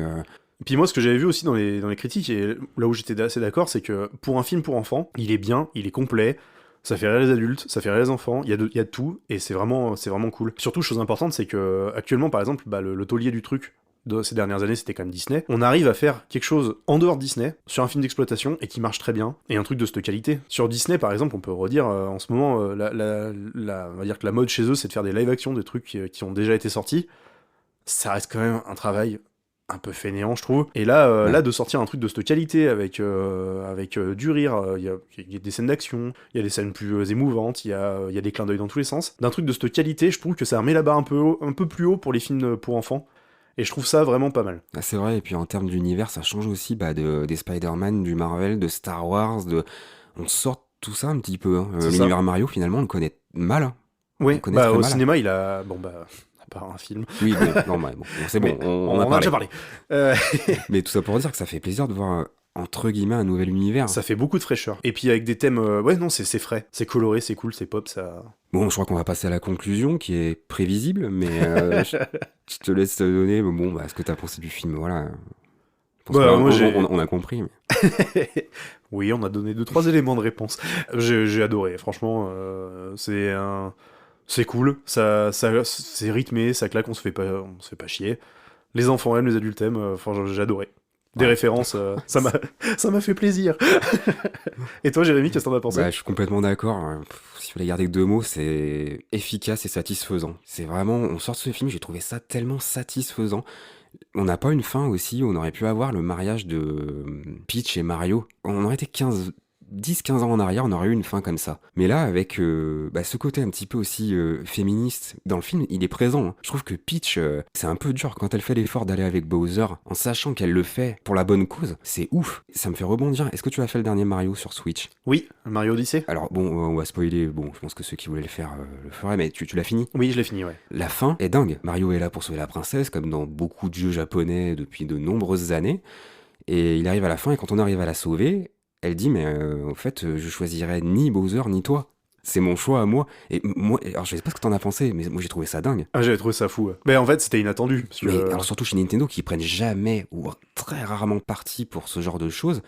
Puis moi, ce que j'avais vu aussi dans les critiques, et là où j'étais assez d'accord, c'est que pour un film pour enfants, il est bien, il est complet, ça fait rire les adultes, ça fait rire les enfants, il y a de tout, et c'est vraiment cool. Surtout, chose importante, c'est que actuellement, par exemple, bah, le taulier du truc de ces dernières années, c'était quand même Disney. On arrive à faire quelque chose en dehors de Disney, sur un film d'exploitation, et qui marche très bien, et un truc de cette qualité. Sur Disney, par exemple, on peut redire, en ce moment, on va dire que la mode chez eux, c'est de faire des live-action, des trucs qui ont déjà été sortis. Ça reste quand même un travail un peu fainéant, je trouve. Et là, Ouais. là de sortir un truc de cette qualité avec du rire, il y a des scènes d'action, il y a des scènes plus émouvantes, il y a des clins d'œil dans tous les sens. D'un truc de cette qualité, je trouve que ça remet la barre un peu plus haut pour les films pour enfants. Et je trouve ça vraiment pas mal. Ah, c'est vrai, et puis en termes d'univers, ça change aussi des Spider-Man, du Marvel, de Star Wars, on sort tout ça un petit peu, hein. C'est ça. L'univers Mario, finalement, on le connaît mal, hein. On le Oui, connaît bah très au mal. cinéma, il a... Bon bah... À part un film. Oui, mais non, bah, bon, c'est bon, Mais on en a on en a parlé. déjà parlé. Euh, Mais tout ça pour dire que ça fait plaisir de voir, entre guillemets, un nouvel univers. ça fait beaucoup de fraîcheur. Et puis avec des thèmes... ouais, non, c'est frais. C'est coloré, c'est cool, c'est pop, ça... Bon, je crois qu'on va passer à la conclusion, qui est prévisible, mais je te laisse te donner, bon, bah, ce que t'as pensé du film, voilà. Je pense Bah, qu'on moi, j'ai... on a compris. Oui, on a donné 2-3 éléments de réponse. J'ai adoré, franchement, c'est cool, c'est rythmé, ça claque, on se fait pas chier. Les enfants aiment, les adultes aiment, enfin, j'ai adoré. Des Ouais. références, ça m'a fait plaisir. Et toi, Jérémy, qu'est-ce que t'en as pensé? Bah, je suis complètement d'accord, hein. S'il fallait garder que deux mots, c'est efficace et satisfaisant. C'est vraiment, on sort de ce film, j'ai trouvé ça tellement satisfaisant. On n'a pas une fin aussi, on aurait pu avoir le mariage de Peach et Mario. On aurait été 10-15 ans en arrière, on aurait eu une fin comme ça. Mais là, avec ce côté un petit peu aussi féministe dans le film, il est présent, hein. Je trouve que Peach, c'est un peu dur quand elle fait l'effort d'aller avec Bowser, en sachant qu'elle le fait pour la bonne cause. C'est ouf, ça me fait rebondir. Est-ce que tu as fait le dernier Mario sur Switch? Oui, Mario Odyssey? Alors bon, on va spoiler, bon, je pense que ceux qui voulaient le faire le feraient, mais tu l'as fini? Oui, je l'ai fini, ouais. La fin est dingue. Mario est là pour sauver la princesse, comme dans beaucoup de jeux japonais depuis de nombreuses années. Et il arrive à la fin, et quand on arrive à la sauver, elle dit, mais en fait, je choisirais ni Bowser ni toi. C'est mon choix à moi. Et moi, alors je sais pas ce que t'en as pensé, mais moi j'ai trouvé ça dingue. Ah, j'avais trouvé ça fou, ouais. Mais en fait, c'était inattendu, parce Mais que... alors surtout chez Nintendo, qui prennent jamais ou très rarement parti pour ce genre de choses.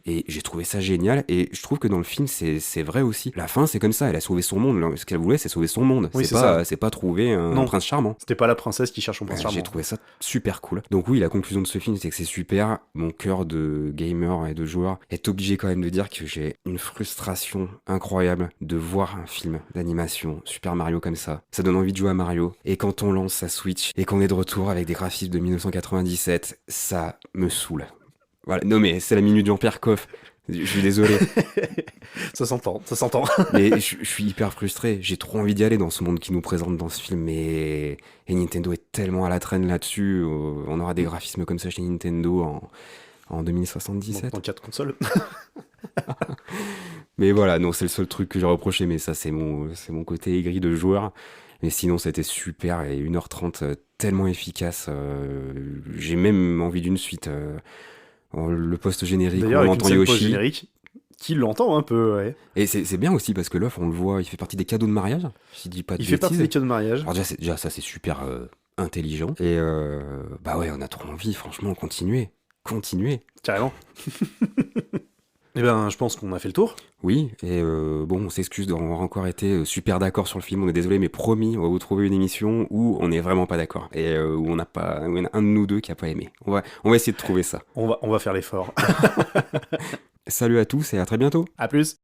Et j'ai trouvé ça génial, et je trouve que dans le film, c'est vrai aussi. La fin, c'est comme ça, elle a sauvé son monde. Ce qu'elle voulait, c'est sauver son monde. Oui, C'est pas trouver un Non. prince charmant. C'était pas la princesse qui cherche son prince charmant. J'ai trouvé ça super cool. Donc oui, la conclusion de ce film, c'est que c'est super. Mon cœur de gamer et de joueur est obligé quand même de dire que j'ai une frustration incroyable de voir un film d'animation Super Mario comme ça. Ça donne envie de jouer à Mario. Et quand on lance sa Switch et qu'on est de retour avec des graphismes de 1997, ça me saoule. Voilà. Non mais c'est la minute Jean-Pierre Coff. Je suis désolé. Ça s'entend, ça s'entend. Mais je suis hyper frustré. J'ai trop envie d'y aller dans ce monde qui nous présente dans ce film. Et Nintendo est tellement à la traîne là-dessus. On aura des graphismes comme ça chez Nintendo en 2077. Dans 4 consoles. Mais voilà, non, c'est le seul truc que j'ai reproché. Mais ça, c'est mon côté aigri de joueur. Mais sinon, c'était super. Et 1h30, tellement efficace. J'ai même envie d'une suite. Le post-générique, D'ailleurs, on avec une entend scène Yoshi. post-générique, qui l'entend un peu, ouais. Et c'est bien aussi parce que l'offre, on le voit, il fait partie des cadeaux de mariage, si je dis pas de Il fait partie bêtises. des cadeaux de mariage. Alors déjà ça, c'est super intelligent. Et bah ouais, on a trop envie, franchement, continuez. Carrément. Eh ben, je pense qu'on a fait le tour. Oui, et bon, on s'excuse d'avoir encore été super d'accord sur le film, on est désolé, mais promis, on va vous trouver une émission où on n'est vraiment pas d'accord. Et où on n'a pas, où il y en a un de nous deux qui a pas aimé. On va essayer de trouver ça. On va faire l'effort. Salut à tous et à très bientôt. À plus.